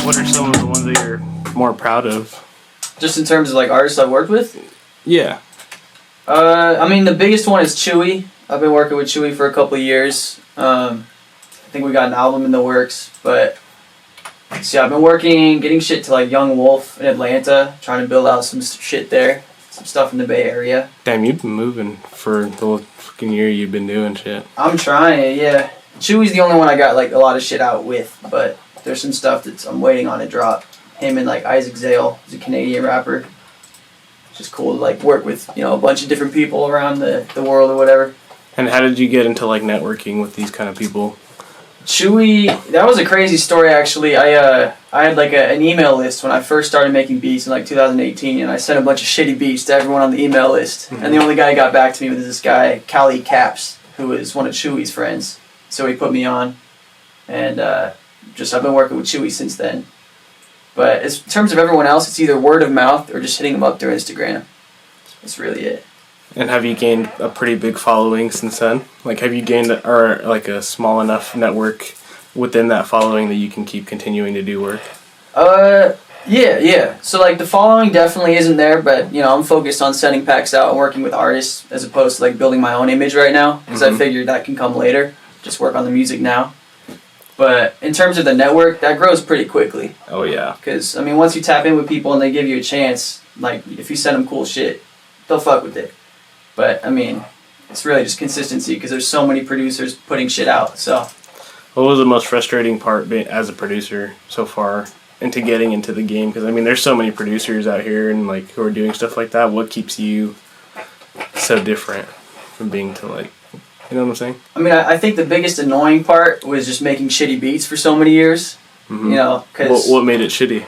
What are some of the ones that you're more proud of? Just in terms of like artists I've worked with? Yeah. I mean, the biggest one is Chewy. I've been working with Chewy for a couple of years. I think we got an album in the works, but see, I've been getting shit to like Young Wolf in Atlanta, trying to build out some shit there, some stuff in the Bay Area. Damn, you've been moving for the whole fucking year you've been doing shit. I'm trying, yeah. Chewy's the only one I got like a lot of shit out with, but there's some stuff that I'm waiting on to drop. Him and like Isaac Zale, who's a Canadian rapper. It's just cool to like work with, you know, a bunch of different people around the world or whatever. And how did you get into like networking with these kind of people? Chewy, that was a crazy story actually. I had like an email list when I first started making beats in like 2018, and I sent a bunch of shitty beats to everyone on the email list. And the only guy who got back to me was this guy, Cali Caps, who is one of Chewy's friends. So he put me on, and I've been working with Chewy since then. But in terms of everyone else, it's either word of mouth or just hitting them up through Instagram. That's really it. And have you gained a pretty big following since then? Like, have you gained or like a small enough network within that following that you can keep continuing to do work? Yeah. So like the following definitely isn't there, but you know, I'm focused on sending packs out and working with artists as opposed to like building my own image right now, because I figured that can come later. Just work on the music now. But in terms of the network, that grows pretty quickly. Oh yeah. Because I mean, once you tap in with people and they give you a chance, like if you send them cool shit, they'll fuck with it. But I mean, it's really just consistency because there's so many producers putting shit out. So, what was the most frustrating part as a producer so far into getting into the game? Because I mean, there's so many producers out here and like who are doing stuff like that. What keeps you so different from being to like, you know what I'm saying? I mean, I think the biggest annoying part was just making shitty beats for so many years. You know, because what made it shitty?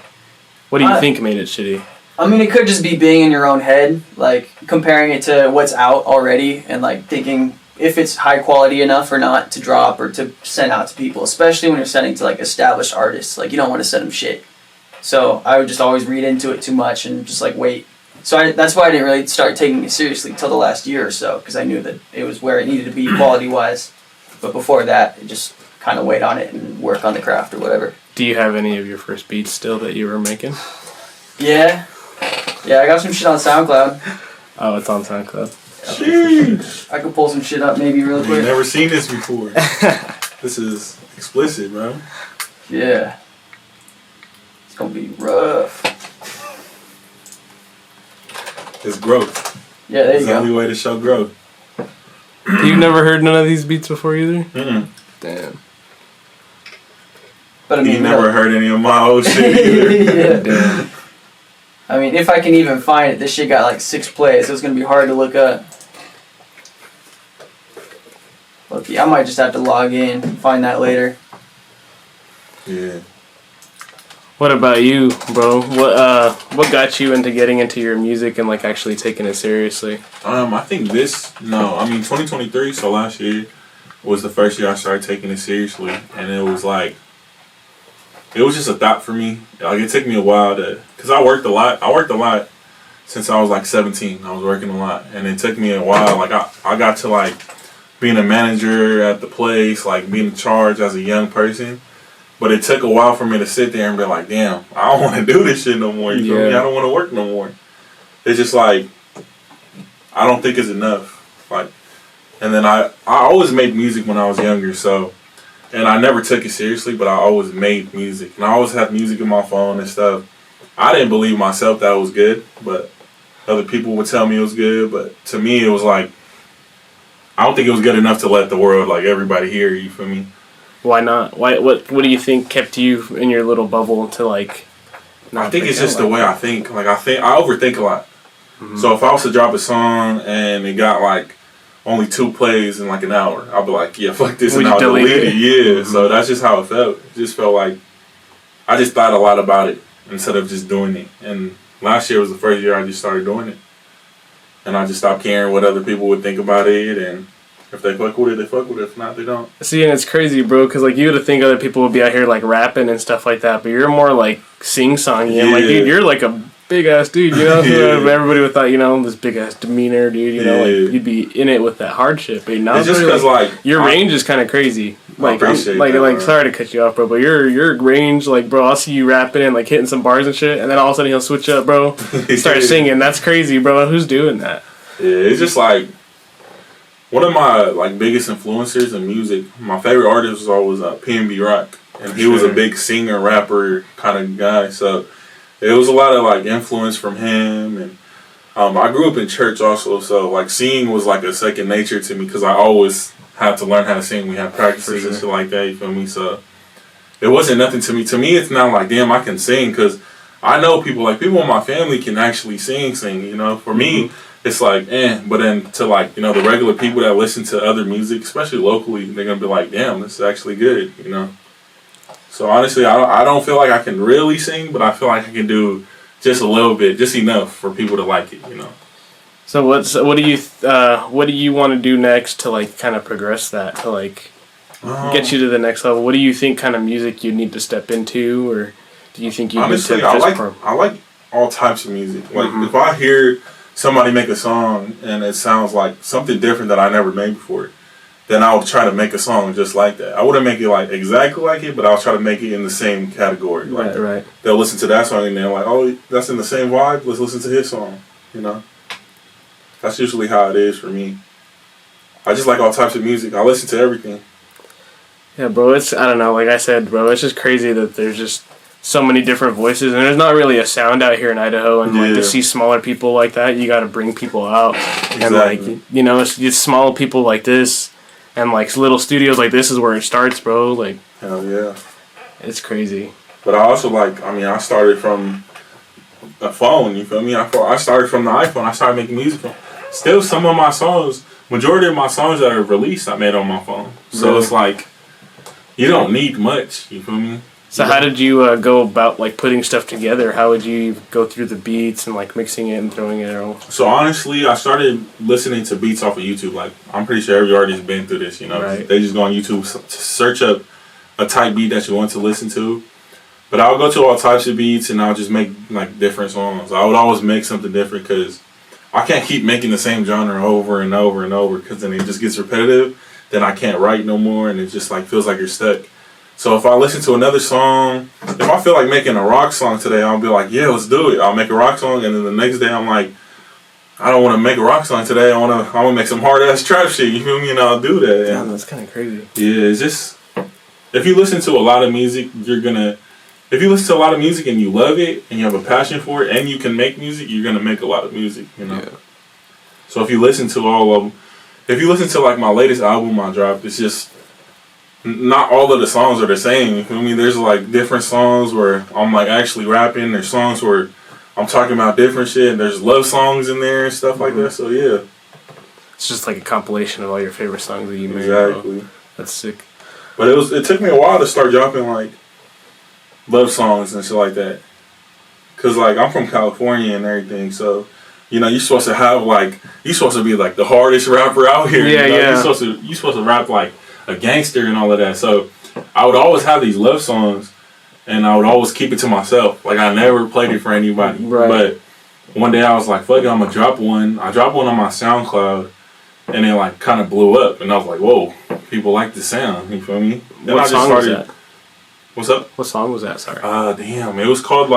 What do you think made it shitty? I mean, it could just be being in your own head, like comparing it to what's out already and like thinking if it's high quality enough or not to drop or to send out to people, especially when you're sending to like established artists. Like you don't want to send them shit. So I would just always read into it too much and just like wait. So that's why I didn't really start taking it seriously till the last year or so, because I knew that it was where it needed to be quality-wise. But before that, it just kind of wait on it and work on the craft or whatever. Do you have any of your first beats still that you were making? Yeah, I got some shit on SoundCloud. Oh, it's on SoundCloud. Sheesh. I could pull some shit up maybe real quick. I've never seen this before. This is explicit, bro. Yeah. It's gonna be rough. It's growth. Yeah, there you go. It's the only way to show growth. You've never heard none of these beats before either? Damn. But I mean, you never heard any of my old shit either. Yeah. Damn. I mean, if I can even find it, this shit got like 6 plays, so it's gonna be hard to look up. Look, I might just have to log in and find that later. Yeah. What about you, bro? What got you into getting into your music and like actually taking it seriously? I think 2023, so last year was the first year I started taking it seriously, and it was just a thought for me. Like it took me a while cause I worked a lot since I was like 17. I was working a lot, and it took me a while. Like I got to like being a manager at the place, like being in charge as a young person. But it took a while for me to sit there and be like, damn, I don't want to do this shit no more. You feel me? I don't want to work no more. It's just like, I don't think it's enough. Like, and then I always made music when I was younger, so, and I never took it seriously, but I always made music. And I always had music in my phone and stuff. I didn't believe myself that it was good, but other people would tell me it was good. But to me, it was like, I don't think it was good enough to let the world, like everybody hear, you feel me? Why not? What do you think kept you in your little bubble to like? I think it's just the way I think. Like I overthink a lot. So if I was to drop a song and it got like only 2 plays in like an hour, I'll be like, yeah, fuck this, Would and you I'll delete delete it. Yeah, so that's just how it felt. It just felt like I just thought a lot about it instead of just doing it. And last year was the first year I just started doing it, and I just stopped caring what other people would think about it. And if they fuck with it, they fuck with it. If not, they don't. See, and it's crazy, bro, because like you would think other people would be out here like rapping and stuff like that, but you're more like sing-songy. And like, dude, you're like a big ass dude, you know. Everybody would thought, you know, this big ass demeanor, dude. You know, like you'd be in it with that hardship. But now it's just because like your range is kind of crazy. Like, like sorry to cut you off, bro, but your range, like, bro, I'll see you rapping and like hitting some bars and shit, and then all of a sudden he'll switch up, bro, start singing. That's crazy, bro. Who's doing that? Yeah, it's just like. One of my like biggest influencers in music, my favorite artist was always P&B Rock, and he was a big singer, rapper kind of guy. So it was a lot of like influence from him, and I grew up in church also. So like singing was like a second nature to me because I always had to learn how to sing. We had practices and shit like that. You feel me? So it wasn't nothing to me. To me, it's not like damn I can sing because I know people in my family can actually sing. You know, for me. It's like, but then to like, you know, the regular people that listen to other music, especially locally, they're going to be like, damn, this is actually good, you know? So honestly, I don't feel like I can really sing, but I feel like I can do just a little bit, just enough for people to like it, you know? So what do you want to do next to like kind of progress that, to like get you to the next level? What do you think kind of music you need to step into, or do you think you honestly, need to I like all types of music. Like if I hear somebody make a song and it sounds like something different that I never made before, then I'll try to make a song just like that. I wouldn't make it like exactly like it, but I'll try to make it in the same category. Like, right. They'll listen to that song and they're like, oh, that's in the same vibe. Let's listen to his song. You know, that's usually how it is for me. I just like all types of music. I listen to everything. Yeah, bro. I don't know. Like I said, bro, it's just crazy that there's just so many different voices, and there's not really a sound out here in Idaho, and like to see smaller people like that, you got to bring people out. Exactly. And like, you know, it's small people like this and like little studios like this is where it starts, bro. Like, hell yeah, it's crazy. But I also like, I mean, I started from a phone, you feel me? I started from the iPhone. I started making music from. Still, some of my songs, majority of my songs that are released, I made on my phone. So it's like, you don't need much, you feel me? So how did you go about like putting stuff together? How would you go through the beats and like mixing it and throwing it all? So honestly, I started listening to beats off of YouTube. Like I'm pretty sure every artist's been through this. You know, They just go on YouTube, search up a type beat that you want to listen to. But I'll go to all types of beats and I'll just make like different songs. I would always make something different because I can't keep making the same genre over and over and over because then it just gets repetitive. Then I can't write no more and it just like feels like you're stuck. So if I listen to another song, if I feel like making a rock song today, I'll be like, yeah, let's do it. I'll make a rock song, and then the next day I'm like, I don't want to make a rock song today. I want to make some hard ass trap shit. You feel me? And I'll do that. Yeah, that's kind of crazy. Yeah, it's just if you listen to a lot of music, if you listen to a lot of music and you love it and you have a passion for it and you can make music, you're gonna make a lot of music. You know. Yeah. So if you listen to all of them, if you listen to like my latest album I dropped, it's just. Not all of the songs are the same. You feel me? There's like different songs where I'm like actually rapping. There's songs where I'm talking about different shit. And there's love songs in there and stuff like that. So yeah, it's just like a compilation of all your favorite songs that you made. Exactly. Bro. That's sick. But it took me a while to start dropping like love songs and shit like that. Cause like I'm from California and everything, so you know you're supposed to be like the hardest rapper out here. Yeah, you know? yeah. You're supposed to rap like a gangster and all of that. So I would always have these love songs and I would always keep it to myself. Like I never played it for anybody. Right. But one day I was like, fuck it, I'm gonna drop one. I dropped one on my SoundCloud and it like kind of blew up and I was like, whoa, people like the sound, you feel me? Then what song was that? What's up? What song was that? Sorry. Damn. It was called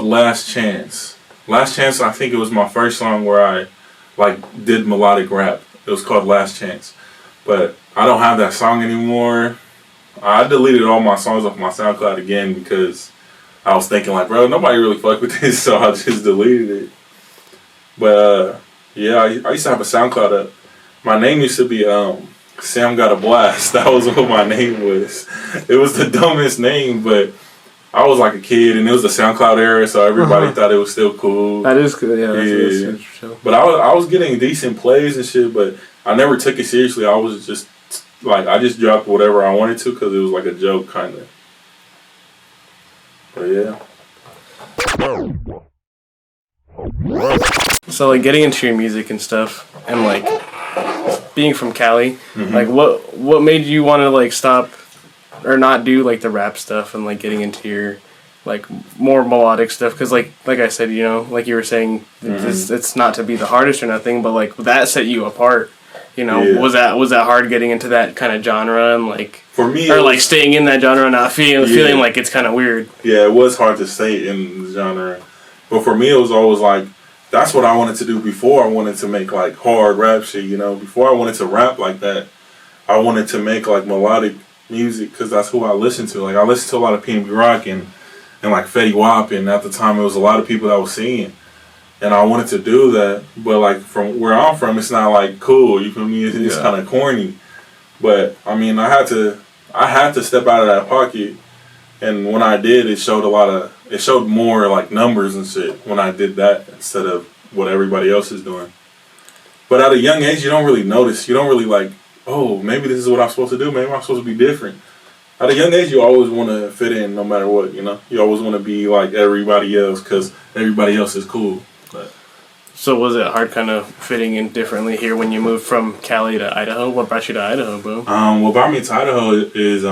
Last Chance. Last Chance, I think it was my first song where I like did melodic rap. It was called Last Chance. But I don't have that song anymore. I deleted all my songs off my SoundCloud again because I was thinking like, bro, nobody really fuck with this, so I just deleted it. But yeah, I used to have a SoundCloud up. My name used to be Sam Got a Blast. That was what my name was. It was the dumbest name, but I was like a kid, and it was the SoundCloud era, so everybody thought it was still cool. That is good, yeah. That's true. But I was getting decent plays and shit, but I never took it seriously. I was just like, I just dropped whatever I wanted to because it was like a joke, kind of. But yeah. So like getting into your music and stuff, and like being from Cali, like what made you want to like stop or not do like the rap stuff and like getting into your like more melodic stuff? Because like I said, you know, like you were saying, it's not to be the hardest or nothing, but like that set you apart. You know, was that hard getting into that kind of genre and like for me, or like staying in that genre and not feeling like it's kind of weird? Yeah, it was hard to stay in the genre, but for me, it was always like that's what I wanted to do before I wanted to make like hard rap shit. You know, before I wanted to rap like that, I wanted to make like melodic music because that's who I listened to. Like I listened to a lot of P&B Rock and like Fetty Wap, and at the time it was a lot of people that was singing. And I wanted to do that, but like from where I'm from, it's not like cool. You feel me? It's kind of corny. But I mean, I had to step out of that pocket, and when I did, it showed more like numbers and shit when I did that instead of what everybody else is doing. But at a young age, you don't really notice. You don't really like, oh, maybe this is what I'm supposed to do. Maybe I'm supposed to be different. At a young age, you always want to fit in no matter what. You know, you always want to be like everybody else because everybody else is cool. But. So was it hard kind of fitting in differently here when you moved from Cali to Idaho? What brought you to Idaho, bro? What brought me to Idaho is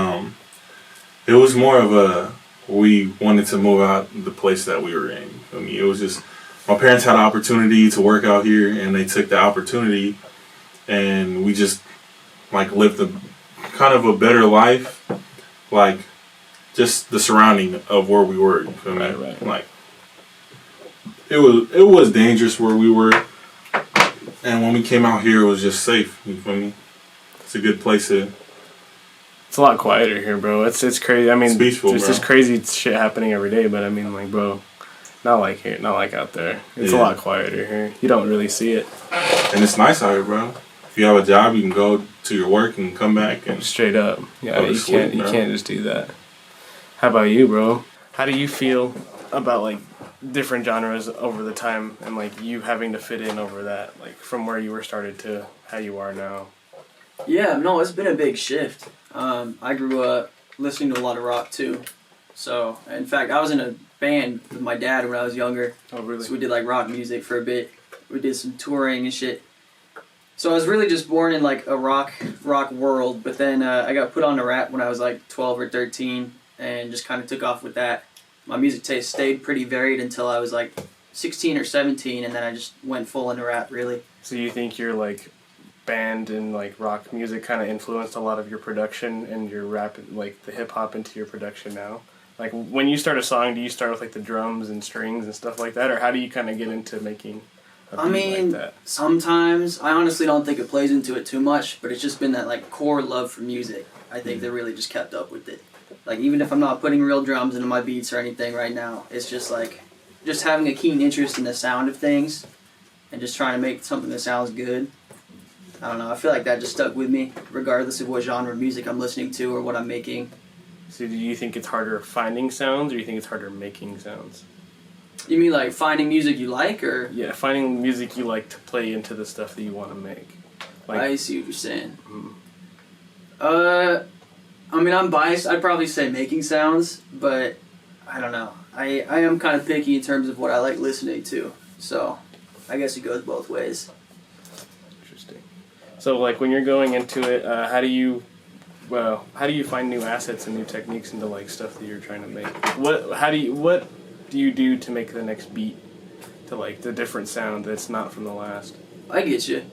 it was more of we wanted to move out the place that we were in. I mean, it was just my parents had an opportunity to work out here, and they took the opportunity, and we just like lived a kind of a better life, like just the surrounding of where we were. You feel me? Right. Like. It was dangerous where we were, and when we came out here, it was just safe. You feel me? It's a good place to. It's a lot quieter here, bro. It's crazy. I mean, it's peaceful, there's just crazy shit happening every day, but I mean, like, bro, not like here, not like out there. It's a lot quieter here. You don't really see it. And it's nice out here, bro. If you have a job, you can go to your work and come back and straight up. Yeah, you can't just do that. How about you, bro? How do you feel about like different genres over the time and like you having to fit in over that, like from where you were started to how you are now? Yeah, no, it's been a big shift. I grew up listening to a lot of rock too. So, in fact, I was in a band with my dad when I was younger. Oh, really? So we did like rock music for a bit. We did some touring and shit. So I was really just born in like a rock world, but then I got put on to rap when I was like 12 or 13 and just kind of took off with that. My music taste stayed pretty varied until I was like 16 or 17, and then I just went full into rap, really. So you think your like band and like rock music kind of influenced a lot of your production and your rap, like the hip hop into your production now? Like when you start a song, do you start with like the drums and strings and stuff like that, or how do you kind of get into making a beat like that? Sometimes I honestly don't think it plays into it too much, but it's just been that like core love for music. I think that really just kept up with it. Like, even if I'm not putting real drums into my beats or anything right now, it's just like, just having a keen interest in the sound of things and just trying to make something that sounds good. I don't know, I feel like that just stuck with me, regardless of what genre of music I'm listening to or what I'm making. So do you think it's harder finding sounds, or do you think it's harder making sounds? You mean like finding music you like, or? Yeah, finding music you like to play into the stuff that you want to make. Like, I see what you're saying. I mean, I'm biased. I'd probably say making sounds, but I don't know. I am kind of picky in terms of what I like listening to, so I guess it goes both ways. Interesting. So, like, when you're going into it, how do you find new assets and new techniques into like stuff that you're trying to make? What do you do to make the next beat, to like the different sound that's not from the last? I get you.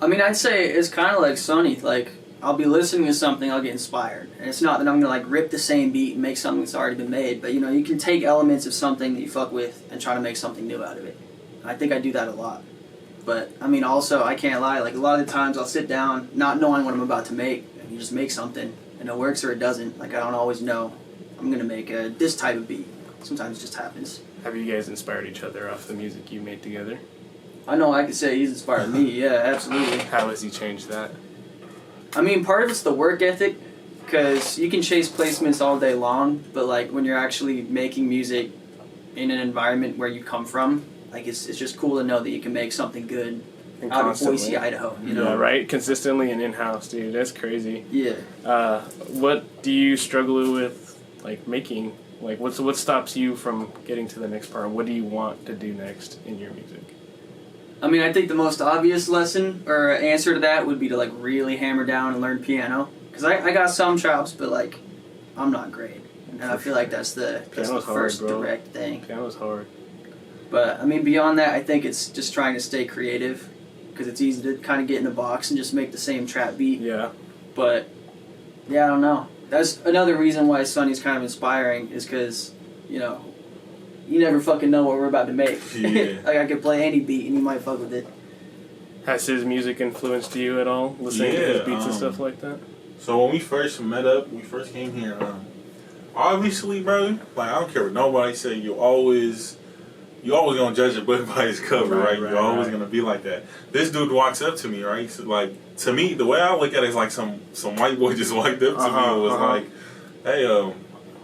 I mean, I'd say it's kind of like Sonny. Like, I'll be listening to something, I'll get inspired. And it's not that I'm going to like rip the same beat and make something that's already been made, but you know, you can take elements of something that you fuck with and try to make something new out of it. I think I do that a lot. But, I mean, also, I can't lie, like a lot of the times I'll sit down not knowing what I'm about to make, and you just make something, and it works or it doesn't. Like, I don't always know I'm going to make this type of beat. Sometimes it just happens. Have you guys inspired each other off the music you made together? I know I could say he's inspired me, yeah, absolutely. How has he changed that? I mean, part of it's the work ethic, because you can chase placements all day long, but like when you're actually making music in an environment where you come from, like it's just cool to know that you can make something good And out of constantly. Boise, Idaho. You know, Yeah, right? Consistently and in-house, dude. That's crazy. Yeah. What do you struggle with, like, making? Like, what stops you from getting to the next part? What do you want to do next in your music? I mean, I think the most obvious lesson or answer to that would be to like really hammer down and learn piano. Because I got some chops, but like I'm not great. And I feel like that's the Piano's hard, first bro. direct thing. Piano's hard. But I mean, beyond that, I think it's just trying to stay creative. Because it's easy to kind of get in a box and just make the same trap beat. Yeah. But yeah, I don't know. That's another reason why Sonny's kind of inspiring is because, you know, you never fucking know what we're about to make. Yeah. Like I could play any beat and you might fuck with it. Has his music influenced you at all? Listening to his Yeah, beats and stuff like that? So when we first met up, we first came here, obviously, bro, like I don't care what nobody say, you always gonna judge a book by its cover, right? You're always gonna be like that. This dude walks up to me, right? So like to me, the way I look at it is like some white boy just walked up to me and was like, "Hey,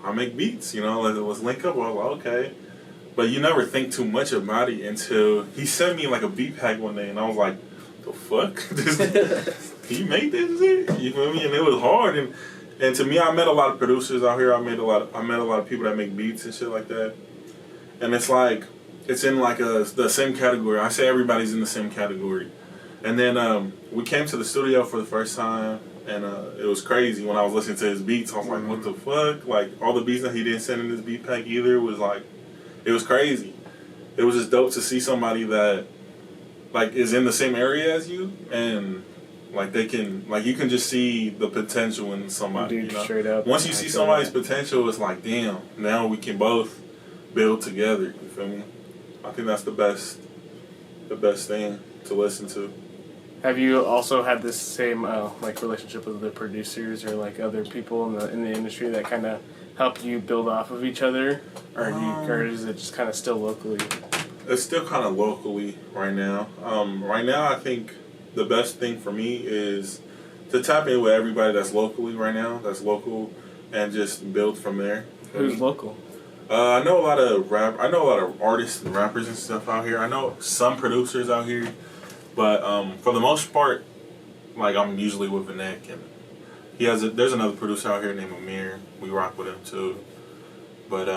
I make beats, you know, let's link up." I was like, "Okay," but you never think too much about it until he sent me like a beat pack one day, and I was like, "The fuck? He made this shit?" You feel me? And it was hard, and to me, I met a lot of producers out here. I met a lot of people that make beats and shit like that, and it's like. It's in like the same category. I say everybody's in the same category. And then we came to the studio for the first time, and it was crazy when I was listening to his beats. I was like, what the fuck? Like, all the beats that he didn't send in his beat pack either was like, it was crazy. It was just dope to see somebody that, like, is in the same area as you, and, like, they can, like, you can just see the potential in somebody, Dude, you know? straight up. Once you see somebody's potential, it's like, damn, now we can both build together, you feel me? I think that's the best thing to listen to. Have you also had this same like relationship with the producers or like other people in the industry that kind of help you build off of each other, or is it just kind of still locally? It's still kind of locally right now. Right now, I think the best thing for me is to tap in with everybody that's locally right now, that's local, and just build from there. Who's local? I know a lot of artists and rappers and stuff out here. I know some producers out here, but for the most part, like I'm usually with Venec, and there's another producer out here named Amir. We rock with him too. But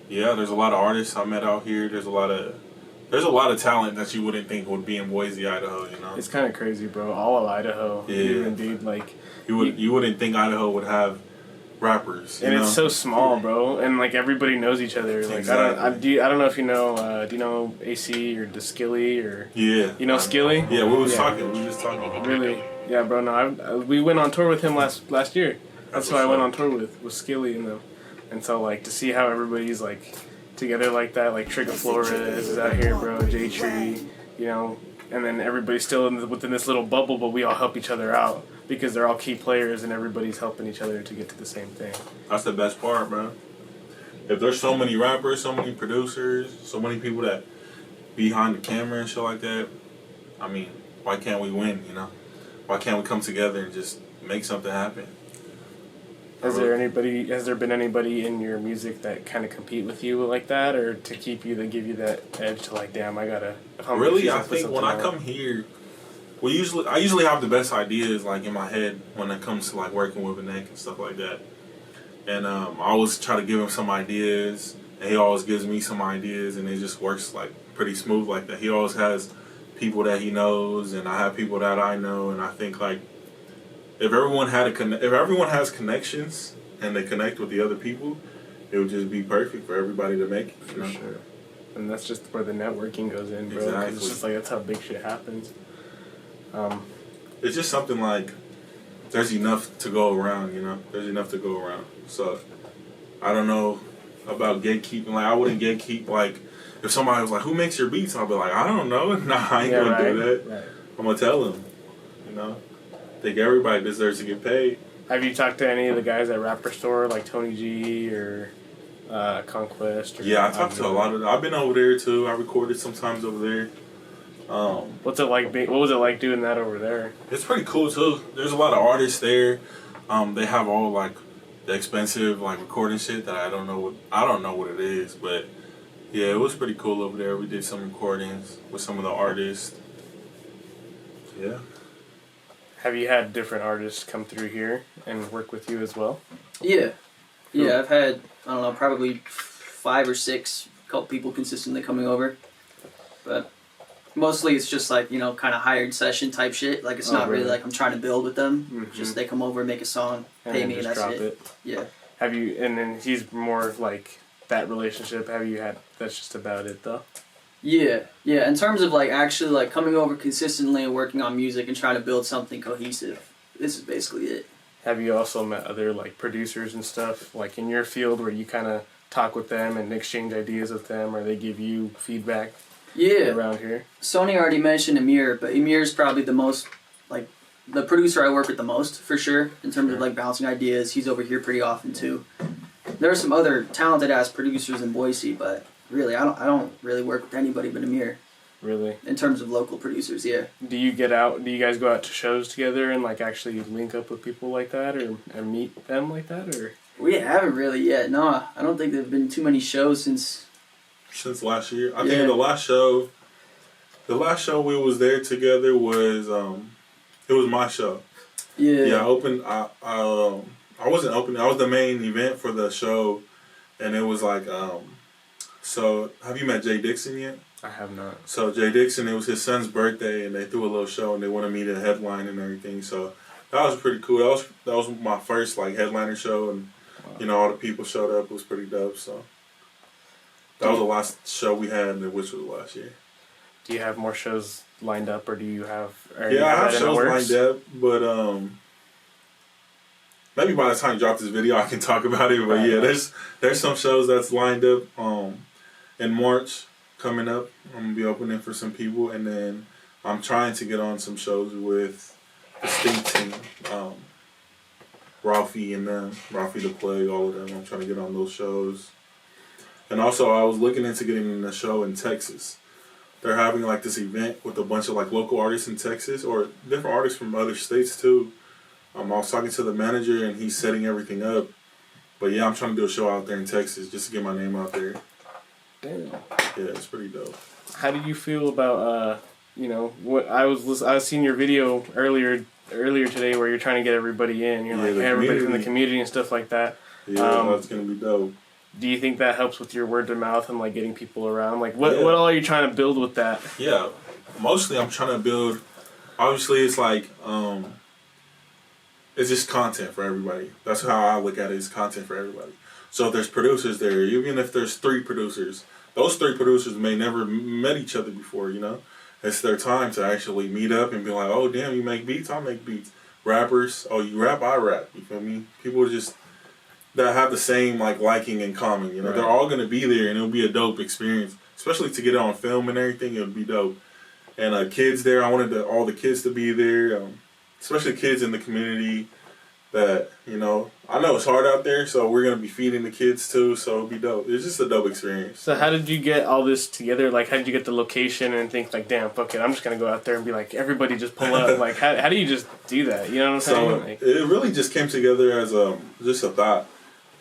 yeah, there's a lot of artists I met out here. There's a lot of talent that you wouldn't think would be in Boise, Idaho. You know, It's kind of crazy, bro. All of Idaho, Yeah. even, dude. Like you wouldn't think Idaho would have rappers, and you know? it's so small, bro. And like everybody knows each other. Like Exactly. I don't know if you know. Do you know AC or Skilly or Yeah, you know Skilly? Yeah, we was talking. Really? Yeah, bro. No, we went on tour with him last year. That's who I went on tour with Skilly and them. And so like to see how everybody's like together like that, like Trigger Flores is out here, bro. J Tree, you know, and then everybody's still within this little bubble, but we all help each other out because they're all key players and everybody's helping each other to get to the same thing. That's the best part, bro. If there's so many rappers, so many producers, so many people that behind the camera and shit like that, I mean, why can't we win, you know? Why can't we come together and just make something happen? Has there been anybody in your music that kind of compete with you like that, or to give you that edge to like, damn, I gotta. Really, I think when I come here, I usually have the best ideas like in my head when it comes to like working with Venec and stuff like that. And I always try to give him some ideas, and he always gives me some ideas, and it just works like pretty smooth like that. He always has people that he knows, and I have people that I know, and I think like if everyone has connections and they connect with the other people, it would just be perfect for everybody to make it. You know? For sure. And that's just where the networking goes in, bro. 'Cause Exactly. It's just like that's how big shit happens. It's just something like there's enough to go around, you know? There's enough to go around. So I don't know about gatekeeping. Like I wouldn't gatekeep like if somebody was like, "Who makes your beats?" I'll be like, "I don't know." Nah, I ain't gonna do that. Right. I'm gonna tell them. You know? I think everybody deserves to get paid. Have you talked to any of the guys at Rapper Store, like Tony G or Conquest? Or Yeah, I talked to a lot of them. I've been over there too. I recorded sometimes over there. What's it like? What was it like doing that over there? It's pretty cool too. There's a lot of artists there. They have all like the expensive like recording shit that I don't know what it is, but yeah, it was pretty cool over there. We did some recordings with some of the artists. Yeah. Have you had different artists come through here and work with you as well? Yeah. Yeah, I've had, I don't know, probably 5 or 6 people consistently coming over. But mostly it's just like, you know, kind of hired session type shit. Like it's not really like I'm trying to build with them. Mm-hmm. Just they come over, make a song, pay me, and that's it. Yeah. Have you, and then he's more like that relationship, have you had, that's just about it though? Yeah, yeah. In terms of like actually like coming over consistently and working on music and trying to build something cohesive, this is basically it. Have you also met other like producers and stuff like in your field where you kind of talk with them and exchange ideas with them, or they give you feedback? Yeah. Around here. Sonny already mentioned Amir, but Amir's probably the most like the producer I work with the most for sure in terms of like bouncing ideas. He's over here pretty often too. There are some other talented ass producers in Boise, but really I don't really work with anybody but Amir. Really? In terms of local producers, yeah. Do you guys go out to shows together and like actually link up with people like that or and meet them like that, or? We haven't really yet. No, I don't think there've been too many shows since last year. I think the last show we was there together was it was my show. Yeah. Yeah, I opened. I wasn't opening. I was the main event for the show, and it was like So have you met Jay Dixon yet? I have not. So Jay Dixon, it was his son's birthday, and they threw a little show, and they wanted me to headline and everything. So that was pretty cool. That was my first like headliner show, and you know all the people showed up. It was pretty dope. So that was the last show we had, which was last year. Do you have more shows lined up, or do you have? I have shows lined up, but maybe by the time you drop this video, I can talk about it. But yeah, there's some shows that's lined up in March coming up. I'm gonna be opening for some people, and then I'm trying to get on some shows with the state team, Ralphie and them, Ralphie the Play, all of them. I'm trying to get on those shows, and also I was looking into getting in a show in Texas. They're having like this event with a bunch of like local artists in Texas or different artists from other states too. I was talking to the manager and he's setting everything up. But yeah, I'm trying to do a show out there in Texas just to get my name out there. Damn. Yeah, it's pretty dope. How did you feel about you know, what I was seeing your video earlier today where you're trying to get everybody in. You're like, hey, everybody from the community and stuff like that. Yeah, that's gonna be dope. Do you think that helps with your word of mouth and like getting people around? Like, what all are you trying to build with that? Yeah, mostly I'm trying to build. Obviously, it's like it's just content for everybody. That's how I look at it. It's content for everybody. So if there's producers there, even if there's 3 producers, those 3 producers may never met each other before. You know, it's their time to actually meet up and be like, oh damn, you make beats, I make beats. Rappers, oh you rap, I rap. You feel me? People just that have the same like liking in common, you know, they're all gonna be there, and it'll be a dope experience, especially to get it on film and everything. It would be dope. And kids there, I wanted all the kids to be there, especially kids in the community. That you know, I know it's hard out there, so we're gonna be feeding the kids too. So it'll be dope. It's just a dope experience. So how did you get all this together? Like, how did you get the location and think like, damn, fuck it, I'm just gonna go out there and be like, everybody just pull up. Like, how do you just do that? You know what I'm saying? Like, it really just came together as just a thought.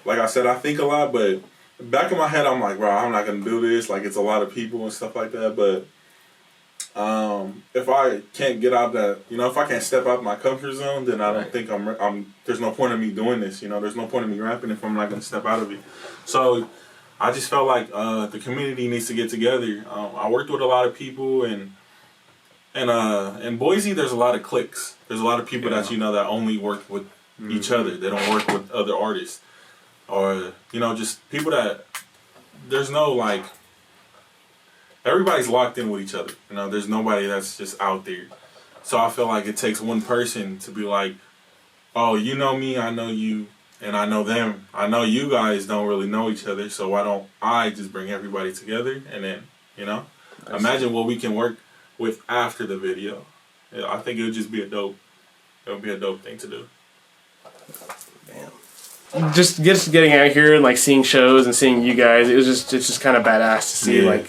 Like I said, I think a lot, but back in my head, I'm like, bro, I'm not gonna do this. Like, it's a lot of people and stuff like that. But if I can't get out that, you know, if I can't step out my comfort zone, then I don't think I'm. There's no point in me doing this. You know, there's no point in me rapping if I'm not gonna step out of it. So I just felt like the community needs to get together. I worked with a lot of people, and in Boise, there's a lot of cliques. There's a lot of people that you know that only work with each other. They don't work with other artists. Or, you know, just people that, there's no, like, everybody's locked in with each other. You know, there's nobody that's just out there. So I feel like it takes one person to be like, oh, you know me, I know you, and I know them. I know you guys don't really know each other, so why don't I just bring everybody together and then, you know, imagine what we can work with after the video. Yeah, I think it would just be it would be a dope thing to do. damn. Just getting out here and like seeing shows and seeing you guys, it's just kind of badass to see like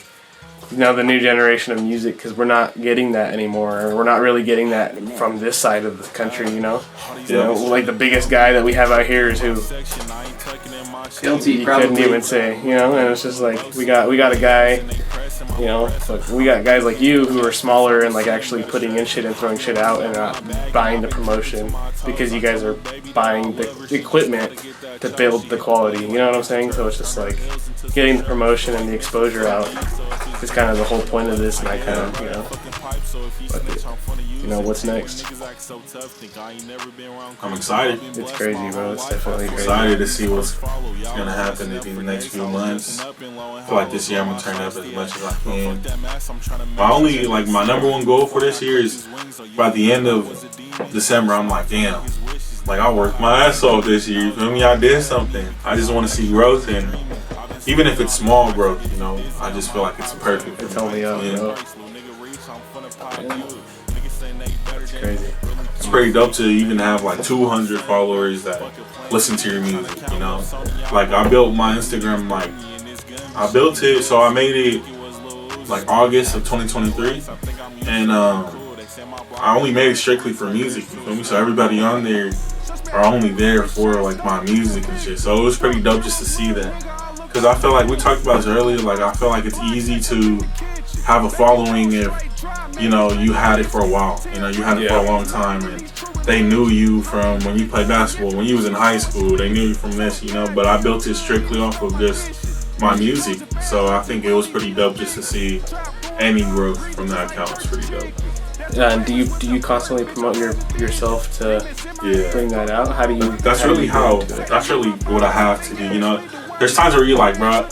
the new generation of music, because we're not getting that anymore. Or we're not really getting that from this side of the country, you know? Like the biggest guy that we have out here is who? Guilty, You probably. couldn't even say, and it's just like we got a guy, we got guys like you who are smaller and like actually putting in shit and throwing shit out and not buying the promotion because you guys are buying the equipment to build the quality. You know what I'm saying? So it's just like getting the promotion and the exposure out is kind of the whole point of this, and I kind of, what's next? I'm excited. It's crazy, bro. It's definitely crazy. Excited to see what's gonna happen in the next few months. I feel like this year I'm gonna turn up as much as I can. My number one goal for this year is by the end of December, I'm like, damn, like I worked my ass off this year. You feel me? I did something. I just want to see growth, and even if it's small growth, I just feel like it's perfect. It's only up, bro. It's crazy. It's pretty dope to even have like 200 followers that listen to your music, Like I built my Instagram, I built it, so I made it like August of 2023, and I only made it strictly for music, you feel me? So everybody on there are only there for like my music and shit. So it was pretty dope just to see that, because I feel like we talked about this earlier. Like I feel like it's easy to have a following if you had it for a while. You had it for a long time, and they knew you from when you played basketball, when you was in high school. They knew you from this, But I built it strictly off of just my music. So I think it was pretty dope just to see any growth from that account. It's pretty dope. Do you constantly promote yourself to bring that out? How do you? That's really what I have to do. There's times where you're like, bro.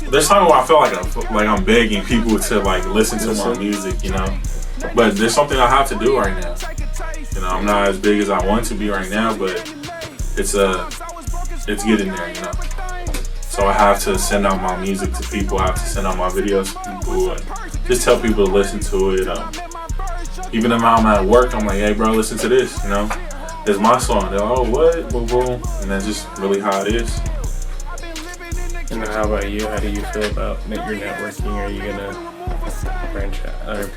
There's times where I feel like I'm begging people to like listen to my music, But there's something I have to do right now. I'm not as big as I want to be right now, but it's getting there, So I have to send out my music to people. I have to send out my videos to people, and just tell people to listen to it. Even if I'm at work, I'm like, hey, bro, listen to this. It's my song. They're like, oh, what? Boom, boom. And that's just really how it is. And then how about you? How do you feel about your networking? Are you gonna branch out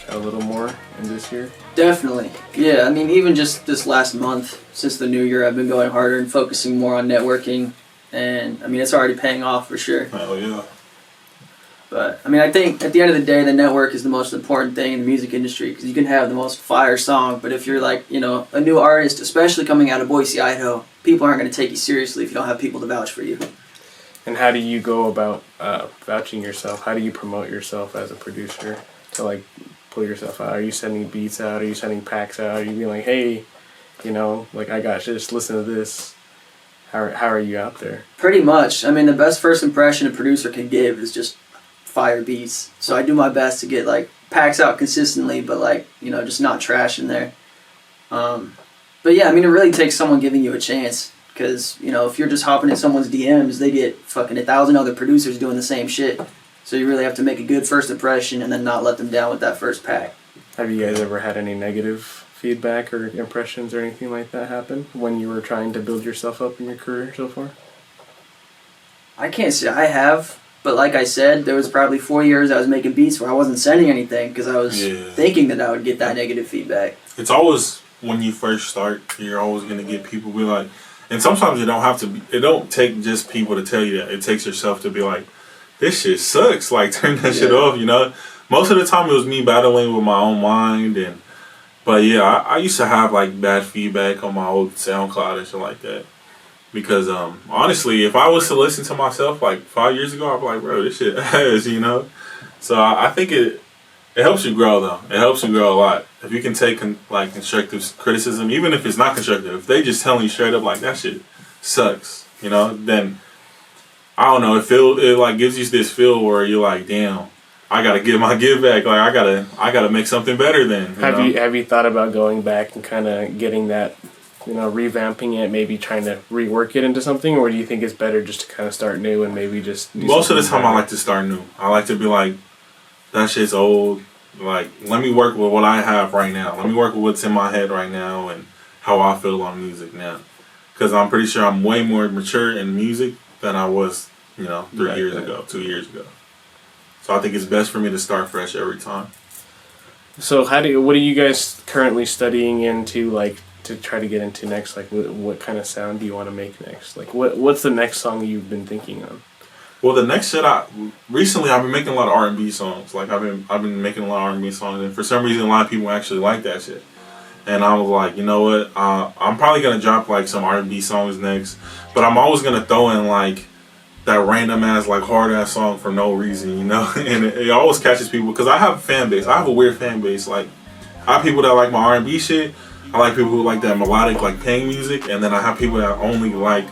a little more in this year? Definitely. Yeah, I mean, even just this last month, since the new year, I've been going harder and focusing more on networking. And, I mean, it's already paying off for sure. Hell yeah. But, I mean, I think at the end of the day, the network is the most important thing in the music industry, because you can have the most fire song, but if you're like, a new artist, especially coming out of Boise, Idaho, people aren't going to take you seriously if you don't have people to vouch for you. And how do you go about vouching yourself? How do you promote yourself as a producer to like pull yourself out? Are you sending beats out? Are you sending packs out? Are you being like, hey, like I got you, just listen to this? How are you out there? Pretty much. I mean, the best first impression a producer can give is just fire beats. So I do my best to get like packs out consistently, but like, just not trash in there. But yeah, I mean, it really takes someone giving you a chance. Because, if you're just hopping in someone's DMs, they get fucking 1,000 other producers doing the same shit. So you really have to make a good first impression and then not let them down with that first pack. Have you guys ever had any negative feedback or impressions or anything like that happen when you were trying to build yourself up in your career so far? I can't say I have, but like I said, there was probably 4 years I was making beats where I wasn't sending anything because I was thinking that I would get that negative feedback. It's always, when you first start, you're always going to get people be like, and sometimes it don't take just people to tell you that. It takes yourself to be like, this shit sucks. Like, turn that shit off, Most of the time it was me battling with my own mind. But yeah, I used to have like bad feedback on my old SoundCloud and shit like that. Because honestly, if I was to listen to myself like 5 years ago, I'd be like, bro, this shit ass, So I think it helps you grow, though. It helps you grow a lot. If you can take constructive criticism, even if it's not constructive, if they just telling you straight up like that shit sucks, then I don't know. It like gives you this feel where you're like, damn, I gotta get my give back. Like I gotta make something better. Then have you thought about going back and kind of getting that, revamping it, maybe trying to rework it into something, or do you think it's better just to kind of start new and maybe just do most of the time better? I like to start new. I like to be like, that shit's old. Like, let me work with what I have right now. Let me work with what's in my head right now and how I feel on music now. Because I'm pretty sure I'm way more mature in music than I was, 2 years ago. So I think it's best for me to start fresh every time. So what are you guys currently studying into, like, to try to get into next? Like, what kind of sound do you want to make next? Like, what's the next song you've been thinking of? Well, the next shit recently I've been making a lot of R&B songs. Like I've been making a lot of R&B songs, and for some reason a lot of people actually like that shit. And I was like, you know what? I'm probably gonna drop like some R&B songs next, but I'm always gonna throw in like that random ass like hard ass song for no reason, you know. And it always catches people because I have a fan base. I have a weird fan base. Like I have people that like my R&B shit. I like people who like that melodic like pain music, and then I have people that only like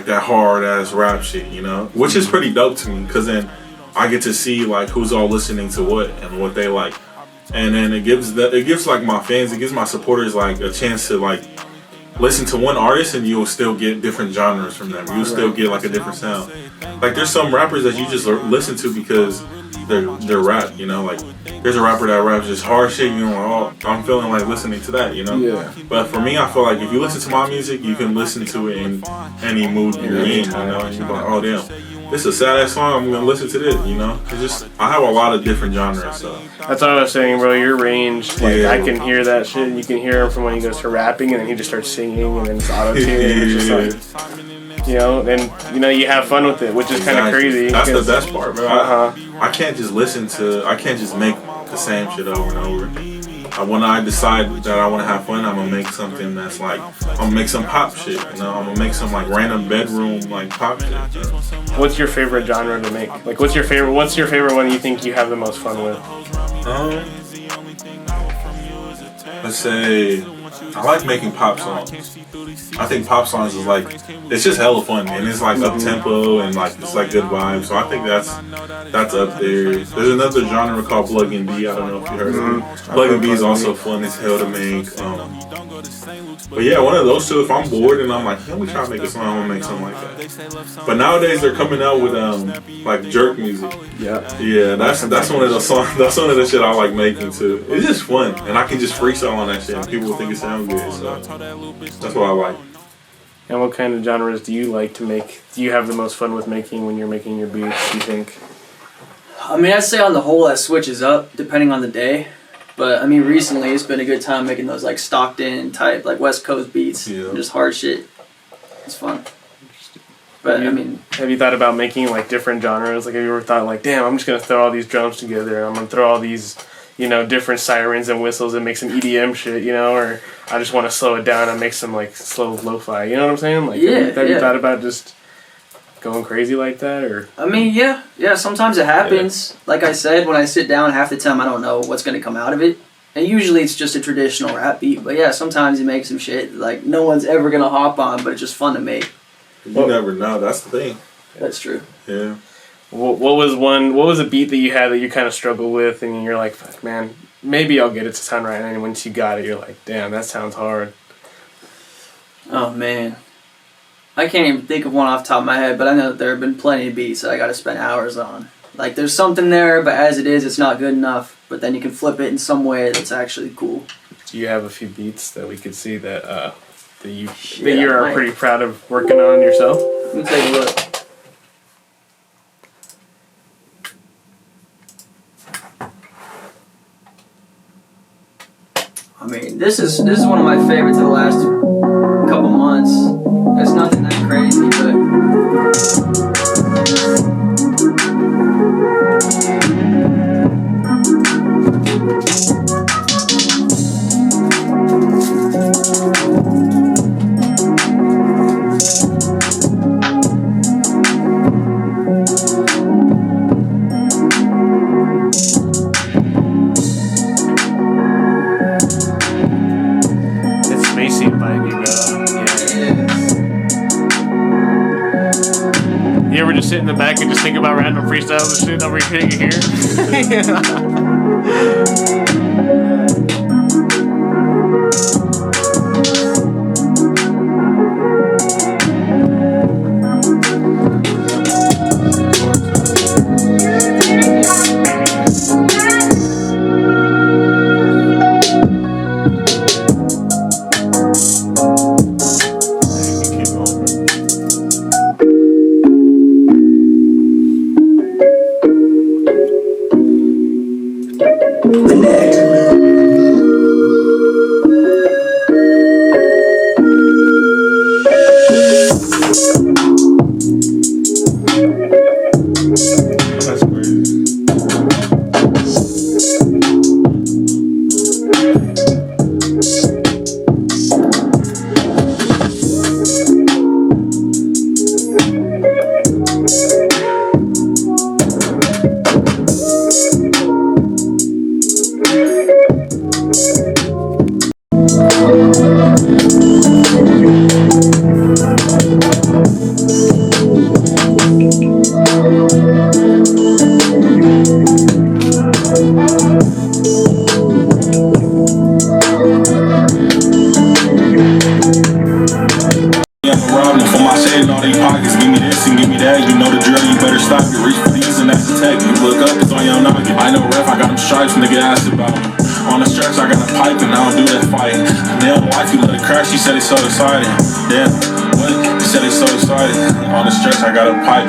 that hard ass rap shit, you know, which is pretty dope to me because then I get to see like who's all listening to what and what they like, and then it gives like my fans, it gives my supporters like a chance to like listen to one artist and you'll still get different genres from them. You'll still get like a different sound. Like there's some rappers that you just listen to because they're rap, you know, like there's a rapper that raps just hard shit, you know, oh, I'm feeling like listening to that, you know. Yeah. But for me, I feel like if you listen to my music, you can listen to it in any mood you're in, you know. And you're like, oh damn, this is a sad ass song, I'm gonna listen to this, you know. It's just I have a lot of different genres, so. That's what I was saying, bro. Your range, like I can hear that shit, and you can hear him from when he goes to rapping, and then he just starts singing, and then it's auto tune, and it's just like, you know, and you know you have fun with it, which is kind of crazy. That's the best part, bro. I can't just I can't just make the same shit over and over. When I decide that I want to have fun, I'm gonna make something that's like, I'm gonna make some pop shit, you know. I'm gonna make some like random bedroom like pop shit. You know? What's your favorite genre to make? Like, what's your favorite one you think you have the most fun with? Let's say I like making pop songs. I think pop songs is like, it's just hella fun, and it's like up tempo and like it's like good vibes. So I think that's up there. There's another genre called plug and B. I don't know if you heard of it. Plug and B is also fun as hell to make. But yeah, one of those two. If I'm bored and I'm like, let me try to make a song, I'm gonna make something like that. But nowadays they're coming out with like jerk music. Yeah, that's one of the songs. That's one of the shit I like making too. It's just fun, and I can just freestyle on that shit, and people think it sounds good. So that's what I like. And what kind of genres do you like to make? Do you have the most fun with making when you're making your beats, do you think? I mean, I'd say on the whole that switches up depending on the day. But I mean, recently it's been a good time making those like Stockton type, like West Coast beats. Yeah. Just hard shit. It's fun. But I mean, have you thought about making like different genres? Like, have you ever thought like, damn, I'm just gonna throw all these drums together and I'm gonna throw all these, you know, different sirens and whistles and make some EDM shit, you know, or I just want to slow it down and make some like slow lo-fi. You know what I'm saying? Like, have you thought about just going crazy like that, or? I mean, yeah. Sometimes it happens. Yeah. Like I said, when I sit down, half the time I don't know what's gonna come out of it, and usually it's just a traditional rap beat. But yeah, sometimes you make some shit like no one's ever gonna hop on, but it's just fun to make. You never know. That's the thing. That's true. Yeah. What was a beat that you had that you kind of struggled with, and you're like, fuck, man, maybe I'll get it to sound right, and once you got it, you're like, damn, that sounds hard. Oh man. I can't even think of one off the top of my head, but I know that there have been plenty of beats that I got to spend hours on. Like, there's something there, but as it is, it's not good enough. But then you can flip it in some way that's actually cool. Do you have a few beats that we could see that you are pretty proud of working on yourself? Let me take a look. I mean, this is one of my favorites of the last couple months. It's nothing that crazy, It's spacey vibey, bro. You ever just sit in the back and just think about random freestyles and shit over your problem for my shade and all these pockets. Give me this and give me that, you know the drill, you better stop it. Reach for these and that's the tech. You look up, it's on your noggin. I know ref, I got them stripes, nigga asked about me. On the stretch, I got a pipe and I don't do that fight. Nail the wife, you let it crash, she said it's so exciting. Damn, what? She said it's so exciting. On the stretch, I got a pipe.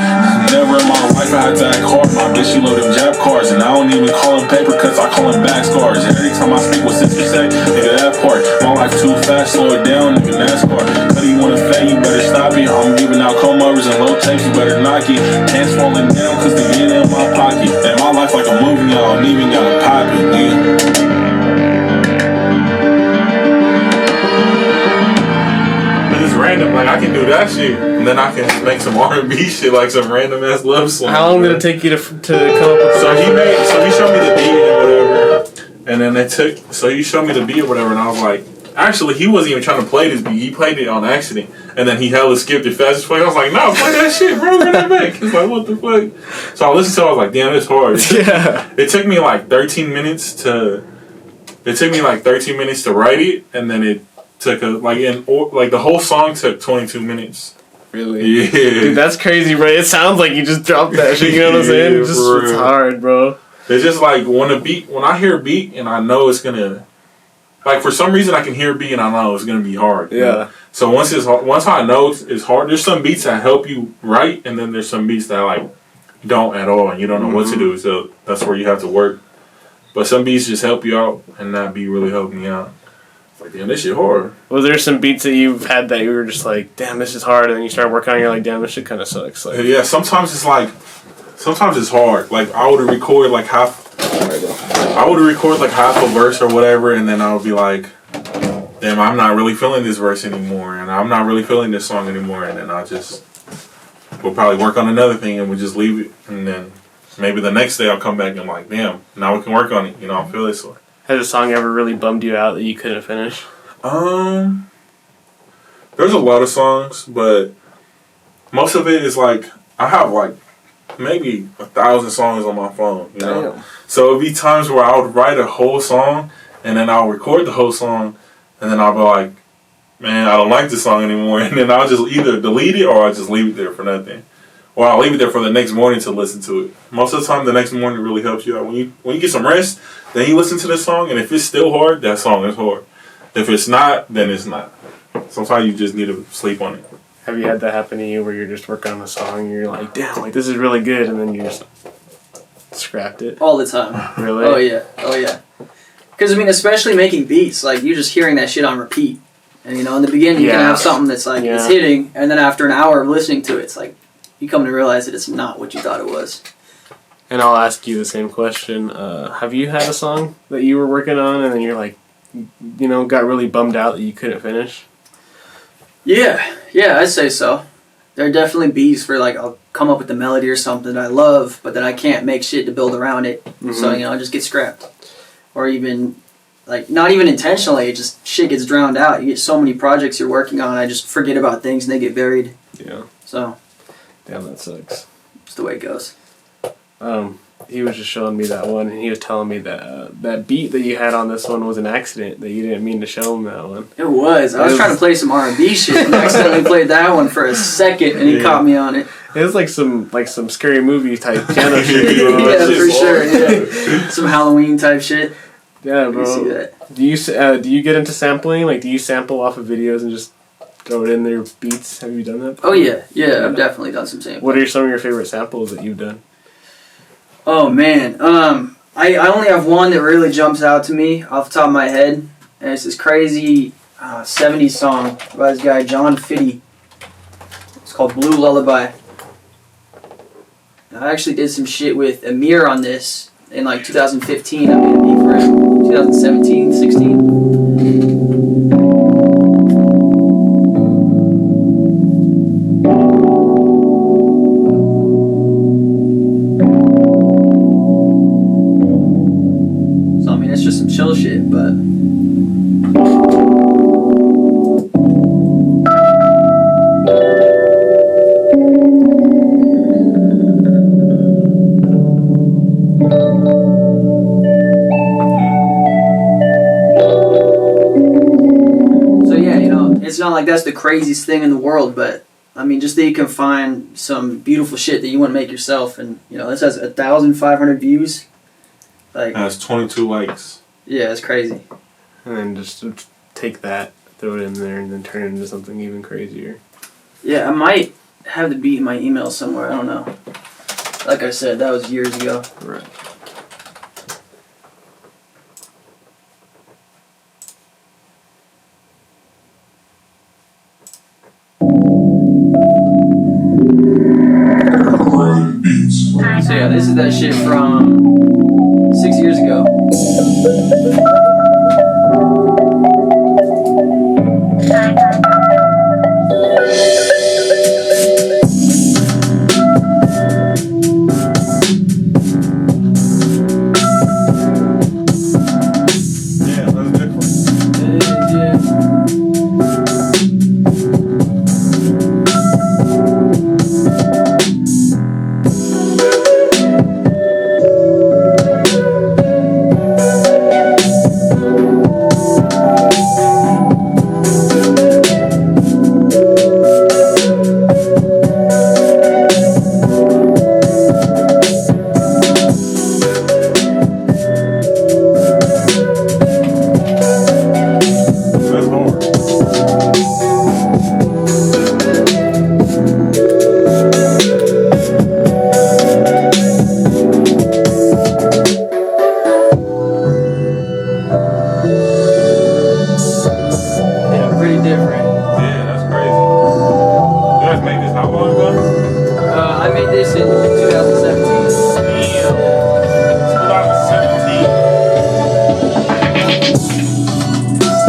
Never in my life I had to act hard. My bitch, she loaded jab cars. And I don't even call them paper cuts, I call them back scars. Every time I speak, what sister say? Nigga, that part. My life too fast, slow it down, nigga, NASCAR. Tell you wanna fade, you better stop it. I'm giving out comb overs and low tapes, you better knock it. Hands falling down, cause they get in my pocket. And my life like a movie, y'all don't even gotta pop it, nigga. Random, like I can do that shit, and then I can make some R&B shit, like some random ass love song. How long did it take you to come up with? So he showed me the beat and whatever, and then he showed me the beat or whatever, and I was like, actually, he wasn't even trying to play this beat. He played it on accident, and then he hella skipped it fast as fuck. I was like, no, play that shit, bro. Run that back. He's like, what the fuck? So I listened to it. I was like, damn, it's hard. It took me like 13 minutes to. It took me like 13 minutes to write it, and then it took the whole song took 22 minutes. Really? Yeah. Dude, that's crazy, bro. It sounds like you just dropped that shit. You know what I'm saying? It's hard, bro. It's just like when I hear a beat and I know it's gonna, like for some reason I can hear a beat and I know it's gonna be hard. Yeah. You know? So once I know it's hard, there's some beats that help you write, and then there's some beats that like don't at all, and you don't know what to do. So that's where you have to work. But some beats just help you out, and that beat really helped me out. Like, damn, this shit hard. Was there some beats that you've had that you were just like, damn, this is hard, and then you start working on it, you're like, damn, this shit kind of sucks? Like, yeah, sometimes it's hard. Like, I would record like half a verse or whatever, and then I would be like, damn, I'm not really feeling this verse anymore, and I'm not really feeling this song anymore, and then we'll probably work on another thing, and we'll just leave it, and then maybe the next day I'll come back and I'm like, damn, now we can work on it. You know, I feel this way. Has a song ever really bummed you out that you couldn't finish? There's a lot of songs, but most of it is like I have like maybe 1,000 songs on my phone. You know, Damn. So it'd be times where I would write a whole song and then I'll record the whole song and then I'll be like, man, I don't like this song anymore, and then I'll just either delete it or I'll just leave it there for nothing. Or I'll leave it there for the next morning to listen to it. Most of the time, the next morning really helps you out. When you get some rest, then you listen to the song, and if it's still hard, that song is hard. If it's not, then it's not. Sometimes you just need to sleep on it. Have you had that happen to you where you're just working on a song and you're like, damn, like this is really good, and then you just scrapped it? All the time. Really? Oh yeah. Because I mean, especially making beats, like you're just hearing that shit on repeat. And you know, in the beginning, you can have something that's like it's hitting, and then after an hour of listening to it, it's like you come to realize that it's not what you thought it was. And I'll ask you the same question. Have you had a song that you were working on and then you're like, you know, got really bummed out that you couldn't finish? Yeah, I'd say so. There are definitely beats where like I'll come up with the melody or something that I love, but then I can't make shit to build around it. Mm-hmm. So, you know, I just get scrapped. Or even, like, not even intentionally, it just shit gets drowned out. You get so many projects you're working on, I just forget about things and they get buried. Yeah. So. Damn, that sucks. It's the way it goes. He was just showing me that one, and he was telling me that that beat that you had on this one was an accident, that you didn't mean to show him that one. It was. I was trying to play some R&B shit and accidentally played that one for a second, and he caught me on it. It was like some scary movie type piano shit. Yeah, for sure. Yeah. Some Halloween type shit. Yeah, bro. See that. Do you get into sampling? Like, do you sample off of videos and just throw it in their beats? Have you done that before? Oh yeah, I've definitely done some sampling. What are some of your favorite samples that you've done? Oh man, I only have one that really jumps out to me off the top of my head, and it's this crazy 70s song by this guy John Fitty. It's called Blue Lullaby. I actually did some shit with Amir on this in like 2015. I made a beat for him. 2017, 16. Chill shit, but so yeah, you know, it's not like that's the craziest thing in the world, but I mean, just that you can find some beautiful shit that you want to make yourself, and you know, this has 1,500 views. Like, has 22 likes. Yeah, it's crazy. And then just take that, throw it in there, and then turn it into something even crazier. Yeah, I might have the beat in my email somewhere. I don't know. Like I said, that was years ago. Right. So yeah, this is that shit from 6 years ago. Yeah, that's different. Yeah. That's hard. Yeah, pretty different. Yeah, that's crazy. You guys made this how long ago? I made this in 2017. Damn. 2017.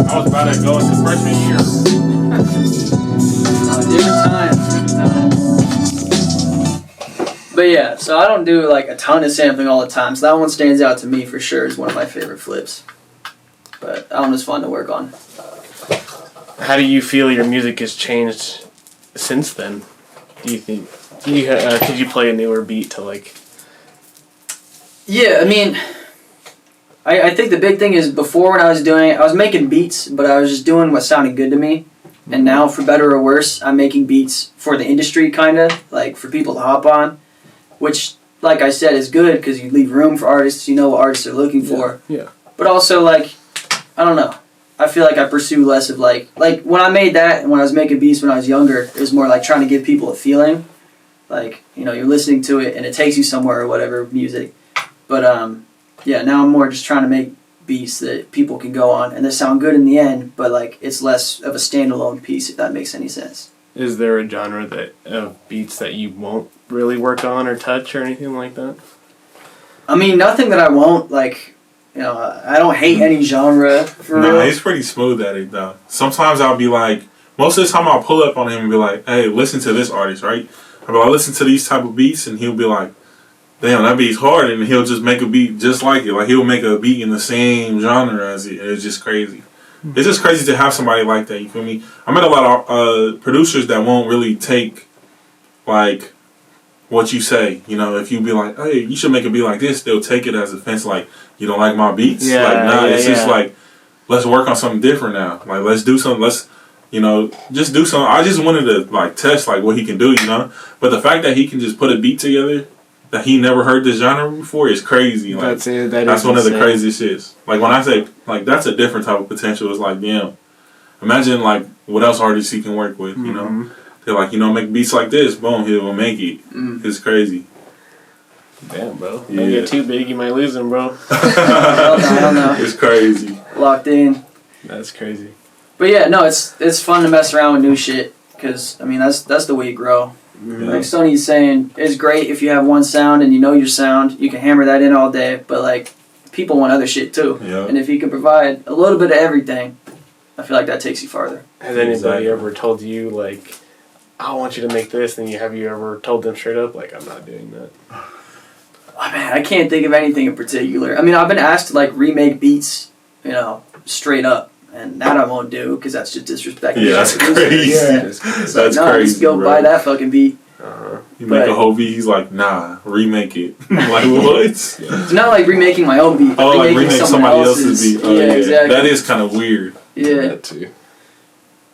I was about to go into freshman year. Different times. But yeah, so I don't do like a ton of sampling all the time. So that one stands out to me for sure as one of my favorite flips. But that one was fun to work on. How do you feel your music has changed since then? Do you think? Could you play a newer beat to like? Yeah, I mean, I think the big thing is before when I was doing it, I was making beats, but I was just doing what sounded good to me. And now, for better or worse, I'm making beats for the industry, kind of, like for people to hop on. Which, like I said, is good because you leave room for artists, you know what artists are looking for. Yeah. But also, like, I don't know. I feel like I pursue less of like when I made that and when I was making beats when I was younger, it was more like trying to give people a feeling. Like, you know, you're listening to it and it takes you somewhere or whatever, music. But, yeah, now I'm more just trying to make beats that people can go on and they sound good in the end, but, like, it's less of a standalone piece, if that makes any sense. Is there a genre of beats that you won't really work on or touch or anything like that? I mean, nothing that I won't, like, you know, I don't hate any genre, for Nah, real. he's pretty smooth at it though. Sometimes I'll be like, most of the time I'll pull up on him and be like, hey, listen to this artist, right? I'll be like, listen to these type of beats, and he'll be like, damn, that beat's hard, and he'll just make a beat just like it. Like, he'll make a beat in the same genre as it, and it's just crazy. It's just crazy to have somebody like that, you feel me? I met a lot of producers that won't really take, like, what you say. You know, if you be like, hey, you should make a beat like this, they'll take it as offense, like, you don't like my beats? Yeah, like, nah, yeah, it's just like, let's work on something different now. Like, let's do something, let's, you know, just do something. I just wanted to, like, test, like, what he can do, you know? But the fact that he can just put a beat together that he never heard this genre before is crazy. Like, That's it. that's one of the craziest shits. Like, when I say, like, that's a different type of potential. It's like, damn, imagine, like, what else artists he can work with, you know? They're like, you know, make beats like this, boom, he'll make it. It's crazy. Damn, bro. Yeah. Don't get too big, you might lose him, bro. I don't know. It's crazy. Locked in. That's crazy. But yeah, no, it's fun to mess around with new shit because I mean that's the way you grow. Yeah. Like Sonny's saying, it's great if you have one sound and you know your sound, you can hammer that in all day. But like, people want other shit too, Yeah. and if you can provide a little bit of everything, I feel like that takes you farther. Has anybody Exactly. ever told you, like, I want you to make this, and have you ever told them straight up, like, I'm not doing that? Oh, man, I can't think of anything in particular. I mean, I've been asked to like remake beats, you know, straight up, and that I won't do because that's just disrespectful. Yeah, that's crazy. Yeah. That's No, crazy. just go bro. buy that fucking beat. You make But- a whole beat, he's like, nah, remake it. Like, what? It's not like remaking my own beat. But Oh, like remaking remake someone somebody else's beat. Oh, yeah, exactly. That is kind of weird. Yeah, That too.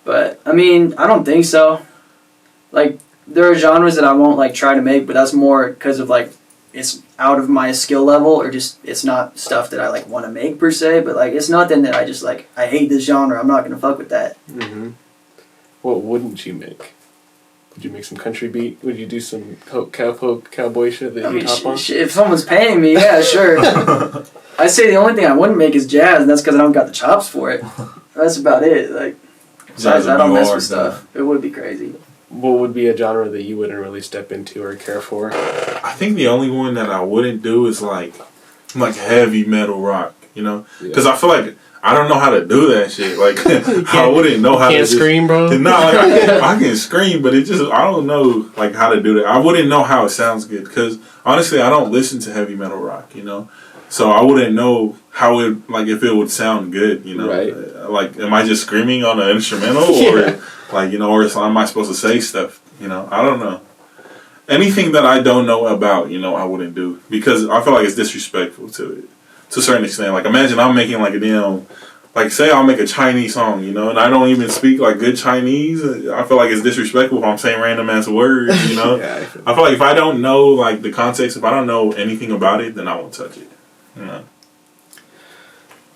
but I mean, I don't think so. like there are genres that I won't like try to make, but that's more because of like it's out of my skill level, or just it's not stuff that I like want to make per se. But like it's nothing that I just like I hate this genre. I'm not gonna fuck with that. Mm-hmm. What wouldn't you make? Would you make some country beat? Would you do some cowboy shit that you hop on? If someone's paying me, yeah, sure. I'd say the only thing I wouldn't make is jazz, and that's because I don't got the chops for it. That's about it. Like, besides, I don't mess with stuff. It would be crazy. What would be a genre that you wouldn't really step into or care for? I think the only one that I wouldn't do is like heavy metal rock, you know? Because I feel like I don't know how to do that shit. Like, I wouldn't know how to Can't scream, bro? No, like, I can scream, but it just, I don't know, like, how to do that. I wouldn't know how it sounds good. Because, honestly, I don't listen to heavy metal rock, you know? So I wouldn't know how it, like, if it would sound good, you know? Right. Like, am I just screaming on an instrumental? Or, like, you know, or am I supposed to say stuff? You know? I don't know. Anything that I don't know about, you know, I wouldn't do. Because I feel like it's disrespectful to it. To a certain extent. Like, imagine I'm making, like, a damn... Like, say I'll make a Chinese song, you know, and I don't even speak, like, good Chinese. I feel like it's disrespectful if I'm saying random-ass words, you know? I feel like if I don't know, like, the context, if I don't know anything about it, then I won't touch it, you know?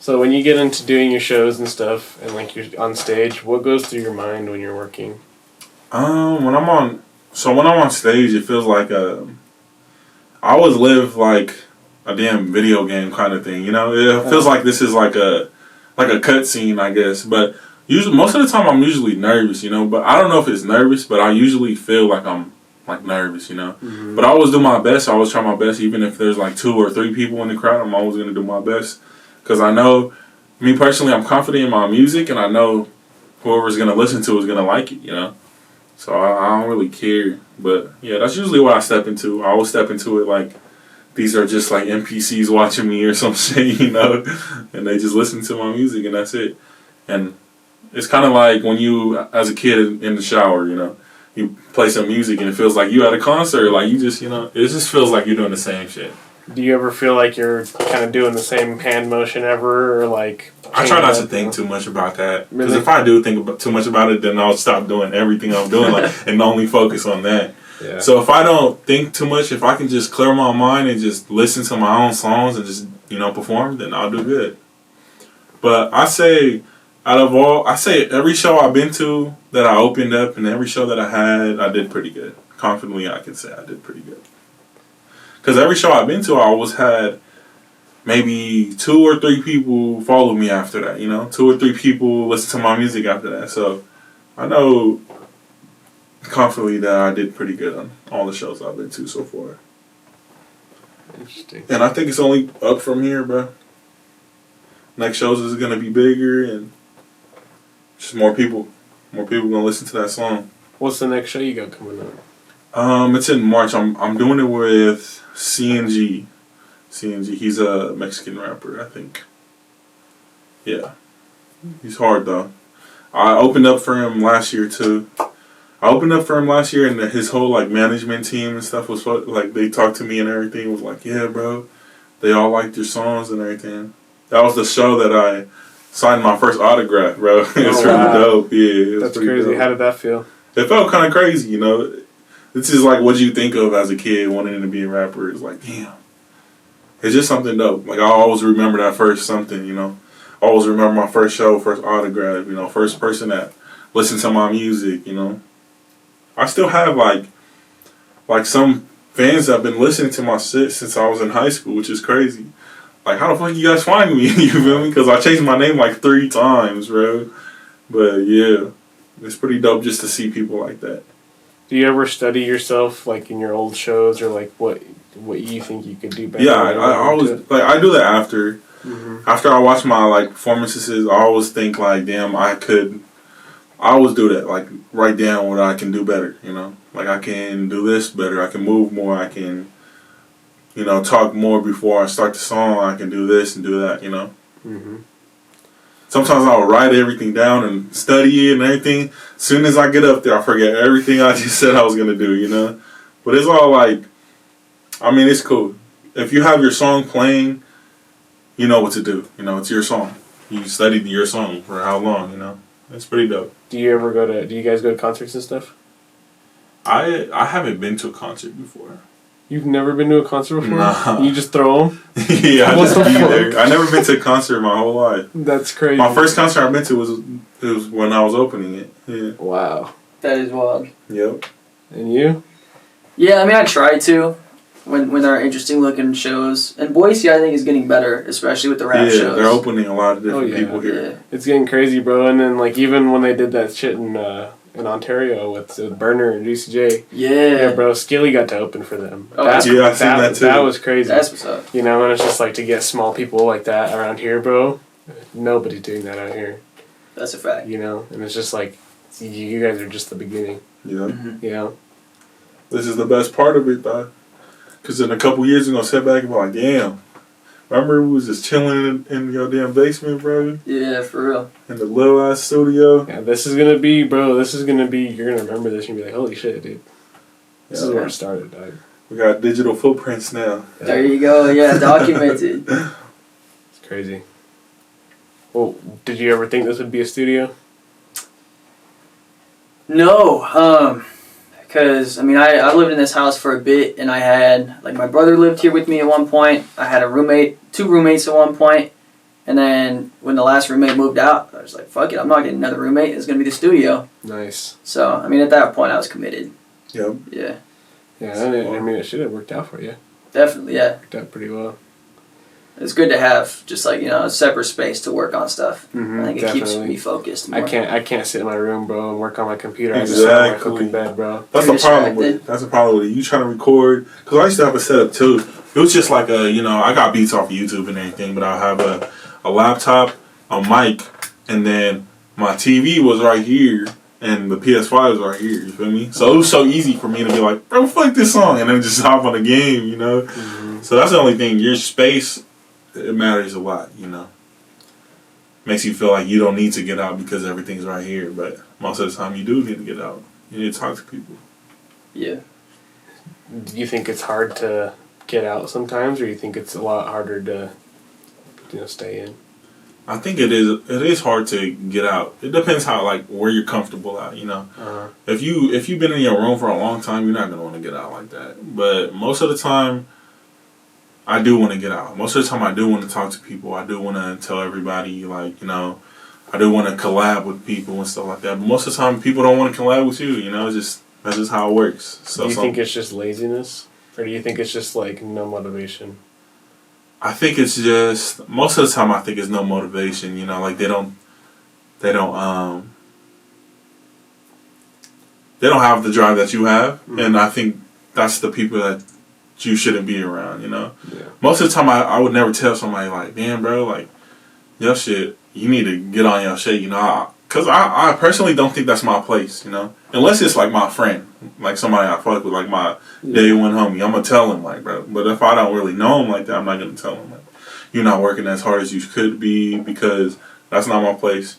So when you get into doing your shows and stuff, and, like, you're on stage, what goes through your mind when you're working? When I'm on stage, it feels like, I always live, like, a damn video game kind of thing, you know? It feels like this is, like a cutscene, I guess. But usually, most of the time, I'm usually nervous, you know. But I don't know if it's nervous, but I usually feel like I'm like nervous, you know. Mm-hmm. But I always do my best. I always try my best, even if there's like 2 or 3 people in the crowd. I'm always gonna do my best because I know, me personally, I'm confident in my music, and I know whoever's gonna listen to is gonna like it, you know. So I don't really care. But yeah, that's usually what I step into. I always step into it like, these are just like NPCs watching me or some shit, you know, and they just listen to my music and that's it. And it's kind of like when you, as a kid in the shower, you know, you play some music and it feels like you at a concert, like you just, you know, it just feels like you're doing the same shit. Do you ever feel like you're kind of doing the same hand motion ever, or like? I try not to think too much about that, because if I do think too much about it, then I'll stop doing everything I'm doing, like, and only focus on that. Yeah. So if I don't think too much, if I can just clear my mind and just listen to my own songs and just, you know, perform, then I'll do good. But I say, every show I've been to that I opened up and every show that I had, I did pretty good. Confidently, I can say I did pretty good. Because every show I've been to, I always had maybe 2 or 3 people follow me after that, you know? 2 or 3 people listen to my music after that. So I know confidently that I did pretty good on all the shows I've been to so far. Interesting. And I think it's only up from here, bro. Next shows is gonna be bigger and just more people gonna listen to that song. What's the next show you got coming up? It's in March. I'm doing it with CNG. He's a Mexican rapper, I think. Yeah, he's hard though. I opened up for him last year too. And his whole like management team and stuff was like, they talked to me and everything. Was like, yeah, bro, they all liked your songs and everything. That was the show that I signed my first autograph, bro. It's really dope. Yeah, that's crazy. Dope. How did that feel? It felt kind of crazy, you know. This is like what you think of as a kid wanting to be a rapper. It's like, damn, it's just something dope. Like I always remember that first something, you know. I always remember my first show, first autograph, you know, first person that listened to my music, you know. I still have like some fans that have been listening to my shit since I was in high school, which is crazy. Like, how the fuck you guys find me? You feel me? Because I changed my name like 3 times, bro. But yeah, it's pretty dope just to see people like that. Do you ever study yourself, like in your old shows, or like what you think you could do better? Yeah, I always like I do that after. Mm-hmm. After I watch my like performances, I always think like, damn, I always do that, like write down what I can do better, you know? Like I can do this better, I can move more, I can, you know, talk more before I start the song, I can do this and do that, you know? Mm-hmm. Sometimes I'll write everything down and study it and everything. As soon as I get up there, I forget everything I just said I was going to do, you know? But it's all like, I mean, it's cool. If you have your song playing, you know what to do. You know, it's your song. You studied your song for how long, you know? It's pretty dope. Do you guys go to concerts and stuff? I haven't been to a concert before. You've never been to a concert before? Nah. You just throw them? Yeah, I just be there. I never been to a concert my whole life. That's crazy. My first concert I went to was when I was opening it. Yeah. Wow. That is wild. Yep. And you? Yeah, I mean, I try to when there are interesting looking shows. And Boise, I think, is getting better, especially with the rap shows. Yeah, they're opening a lot of different people here. Yeah. It's getting crazy, bro. And then, like, even when they did that shit in Ontario with Burner and Juicy J. Yeah, bro. Skilly got to open for them. Oh, I've seen that too. That was crazy. That's what's up. You know, and it's just like to get small people like that around here, bro. Nobody's doing that out here. That's a fact. You know, and it's just like, you guys are just the beginning. Yeah. Mm-hmm. You know? This is the best part of it, though. Because in a couple years, we're going to sit back and be like, damn. Remember we was just chilling in your damn basement, bro? Yeah, for real. In the little ass studio. Yeah, this is going to be, bro, you're going to remember this and be like, holy shit, dude. This is where it started, dog. We got digital footprints now. Yeah. There you go. Yeah, documented. It's crazy. Well, did you ever think this would be a studio? No, because, I mean, I lived in this house for a bit, and I had, like, my brother lived here with me at one point. I had two roommates at one point, and then when the last roommate moved out, I was like, fuck it, I'm not getting another roommate. It's going to be the studio. Nice. So, I mean, at that point, I was committed. Yep. Yeah. Yeah, I mean, it should have worked out for you. Definitely, yeah. Worked out pretty well. It's good to have just, like, you know, a separate space to work on stuff. Mm-hmm, I think it keeps me focused more. I can't sit in my room, bro, and work on my computer. Exactly. I just sit on my fucking bed, bro. That's the problem with it. That's the problem with it. You trying to record, because I used to have a setup too. It was just like I got beats off of YouTube and everything, but I'll have a laptop, a mic, and then my TV was right here, and the PS5 was right here, you feel me? So it was so easy for me to be like, bro, fuck this song, and then just hop on the game, you know? Mm-hmm. So that's the only thing. Your space, it matters a lot, you know? Makes you feel like you don't need to get out because everything's right here, but most of the time you do need to get out. You need to talk to people. Yeah. Do you think it's hard to get out sometimes, or you think it's a lot harder to, stay in? I think it is hard to get out. It depends how, like, where you're comfortable at, you know? Uh-huh. If you've been in your room for a long time, you're not going to want to get out like that. But most of the time, I do want to get out. Most of the time, I do want to talk to people. I do want to tell everybody, like, I do want to collab with people and stuff like that. But most of the time, people don't want to collab with you, you know? That's just how it works. So do you think it's just laziness? Or do you think it's just, like, no motivation? I think it's just, most of the time I think it's no motivation, like they don't have the drive that you have, mm-hmm. And I think that's the people that you shouldn't be around, Yeah. Most of the time I would never tell somebody like, damn bro, like, your shit, you need to get on your shit, because I personally don't think that's my place, unless it's like my friend, like somebody I fuck with, like my day one homie. I'm gonna tell him, like, bro. But if I don't really know him like that, I'm not gonna tell him, like, you're not working as hard as you could be, because that's not my place,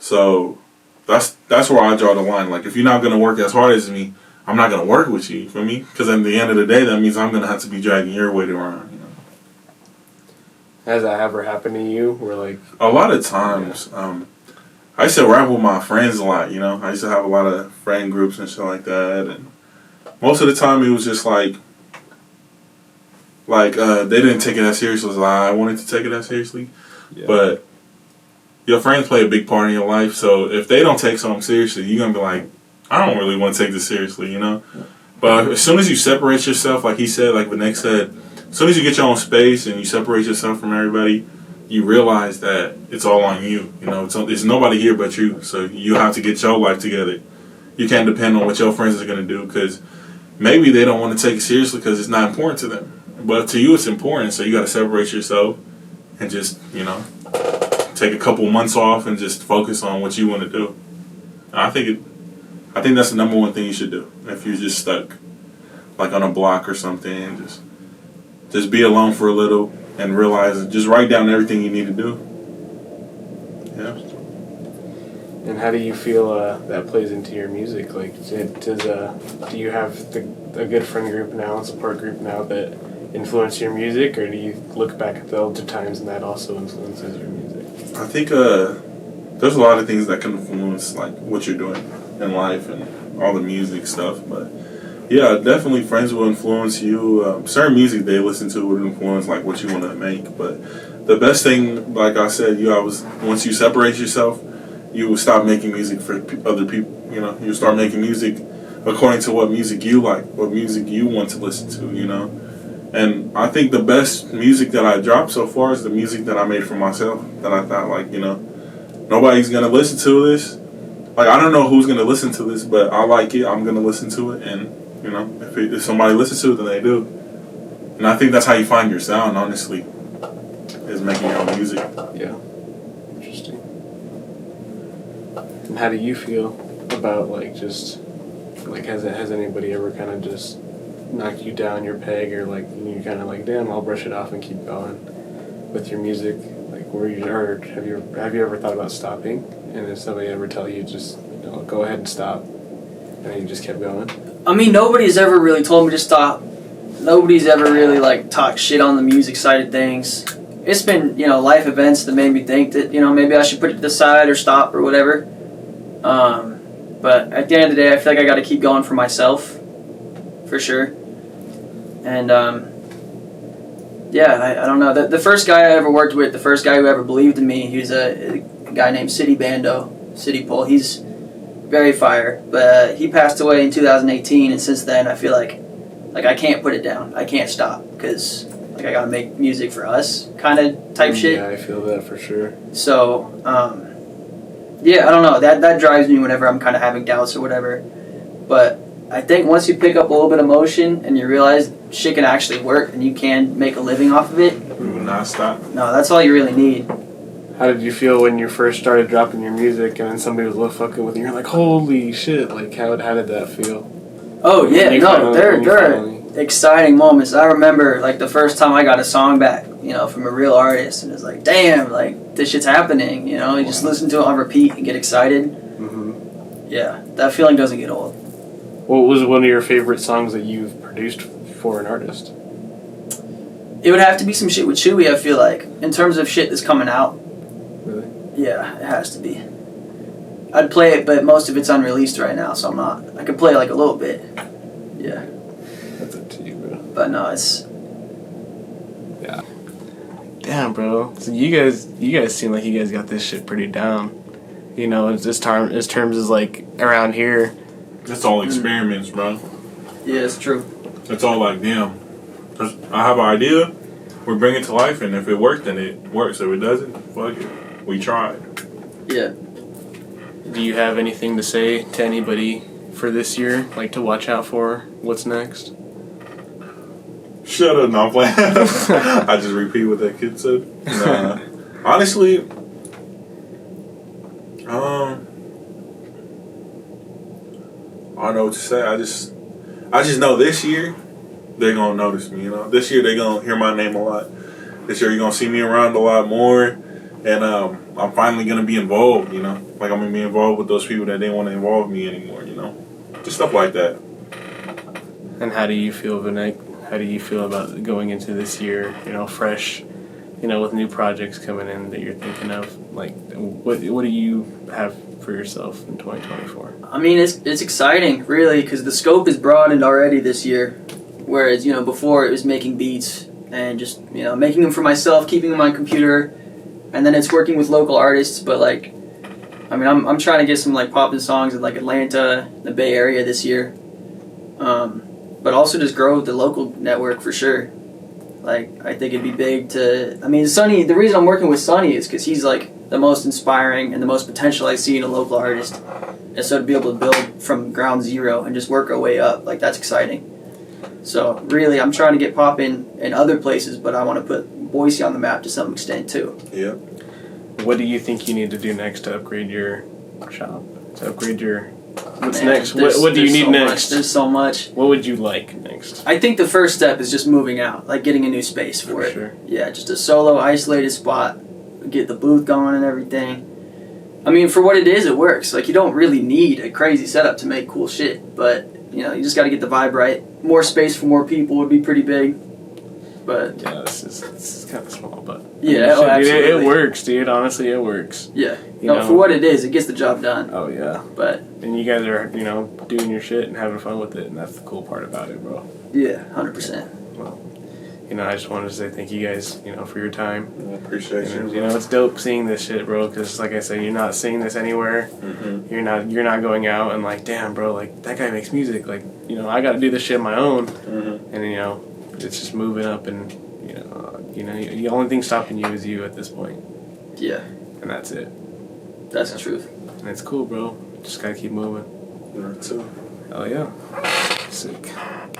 So that's where I draw the line. Like, if you're not gonna work as hard as me, I'm not gonna work with you. You feel me? Because at the end of the day, that means I'm gonna have to be dragging your weight around. Has that ever happened to you? Where, like, a lot of times, I used to rap with my friends a lot, I used to have a lot of friend groups and shit like that, and most of the time it was just like they didn't take it as seriously as I wanted to take it as seriously, but your friends play a big part in your life, so if they don't take something seriously, you're going to be like, I don't really want to take this seriously, But as soon as you separate yourself, like he said, like Venec said, as soon as you get your own space and you separate yourself from everybody, you realize that it's all on you. It's nobody here but you. So you have to get your life together. You can't depend on what your friends are going to do, because maybe they don't want to take it seriously because it's not important to them. But to you, it's important. So you got to separate yourself and just, take a couple months off and just focus on what you want to do. I think that's the number one thing you should do if you're just stuck, like on a block or something. Just be alone for a little. And realize, just write down everything you need to do. Yeah. And how do you feel that plays into your music? Like, do you have a good friend group now, support group now that influence your music, or do you look back at the older times and that also influences your music? I think there's a lot of things that can influence like what you're doing. in life and all the music stuff. But yeah, definitely friends will influence you. Certain music they listen to would influence like what you want to make. But the best thing, like I said, once you separate yourself, you will stop making music for other people. You know, you start making music according to what music you like, what music you want to listen to. You know, and I think the best music that I dropped so far is the music that I made for myself. That I thought, like, you know, nobody's gonna listen to this. Like, I don't know who's gonna listen to this, but I like it. I'm gonna listen to it, and you know, if somebody listens to it, then they do. And I think that's how you find your sound, honestly, is making your own music. Yeah. Interesting. And how do you feel about, like, just, like, has anybody ever kind of just knocked you down your peg, or, like, you kind of like, damn, I'll brush it off and keep going with your music? Like, or have you ever thought about stopping? And did somebody ever tell you just, you know, go ahead and stop, and then you just kept going? I mean, nobody's ever really told me to stop. Nobody's ever really, like, talked shit on the music side of things. It's been, you know, life events that made me think that, you know, maybe I should put it to the side or stop or whatever. But at the end of the day, I feel like I got to keep going for myself, for sure. And yeah, I don't know. The first guy I ever worked with, the first guy who ever believed in me, he was a guy named City Pole. He's very fire, but he passed away in 2018, and since then I feel like I can't put it down. I can't stop because like I gotta make music for us, kind of type shit. Yeah, I feel that for sure. So yeah, I don't know. That drives me whenever I'm kind of having doubts or whatever. But I think once you pick up a little bit of motion and you realize shit can actually work and you can make a living off of it, We will not stop. no, that's all you really need. How did you feel when you first started dropping your music and then somebody was love fucking with you? You're like, holy shit! Like, how did that feel? Oh yeah, no, there are finally... exciting moments. I remember like the first time I got a song back, you know, from a real artist, and it's like, damn, like this shit's happening. You know, you just listen to it on repeat and get excited. Mm-hmm. Yeah, that feeling doesn't get old. What was one of your favorite songs that you've produced for an artist? It would have to be some shit with Chewy, I feel like, in terms of shit that's coming out. Really? Yeah, it has to be. I'd play it, but most of it's unreleased right now, so I'm not. I could play like a little bit. Yeah. That's up to you, bro. But no, it's... Yeah. Damn, bro. So you guys seem like you guys got this shit pretty down. You know, as terms as like around here. It's all experiments, bro. Yeah, it's true. It's all like, damn, I have an idea, we bring it to life, and if it works, then it works. If it doesn't, fuck it. We tried. Yeah. Do you have anything to say to anybody for this year? Like, to watch out for? What's next? Shut up, no, I'm playing. I just repeat what that kid said. Nah. Honestly, I don't know what to say. I just know this year they're gonna notice me. You know, this year they're gonna hear my name a lot. This year you're gonna see me around a lot more, and I'm finally gonna be involved. You know, like I'm gonna be involved with those people that didn't want to involve me anymore. You know, just stuff like that. And how do you feel, Venec? How do you feel about going into this year? You know, fresh. You know, with new projects coming in that you're thinking of. Like, what do you have for yourself in 2024? I mean, it's exciting, really, because the scope is broadened already this year. Whereas, you know, before it was making beats and just, you know, making them for myself, keeping them on my computer, and then it's working with local artists. But like, I mean, I'm trying to get some like poppin' songs in like Atlanta, the Bay Area this year. But also just grow the local network for sure. Like, I think it'd be big to... I mean, Sonii, the reason I'm working with Sonii is because he's, like, the most inspiring and the most potential I see in a local artist. And so to be able to build from ground zero and just work our way up, like, that's exciting. So, really, I'm trying to get poppin' in other places, but I want to put Boise on the map to some extent, too. Yeah. What do you think you need to do next to upgrade your shop? To upgrade your... What's Man, next? What do you need so next? Much. There's so much. What would you like next? I think the first step is just moving out, like getting a new space for it. Sure. Yeah, just a solo, isolated spot, get the booth going and everything. I mean, for what it is, it works. Like, you don't really need a crazy setup to make cool shit, but, you know, you just got to get the vibe right. More space for more people would be pretty big. But Yeah, this is kind of small, but yeah, shit, dude, absolutely. it works, dude. Honestly, it works. Yeah, You no, know? for what it is, it gets the job done. Oh yeah, But and you guys are doing your shit and having fun with it, and that's the cool part about it, bro. yeah, 100%. Well, I just wanted to say thank you guys, for your time. I appreciate And, you. it's dope seeing this shit, bro. Because like I said, you're not seeing this anywhere. Mm-hmm. You're not going out and like, damn, bro, like that guy makes music. Like, I got to do this shit on my own. Mm-hmm. And it's just moving up, and the only thing stopping you is you at this point, Yeah, and that's it. that's the truth. And it's cool, bro. Just gotta keep moving. Me too. Oh yeah, sick.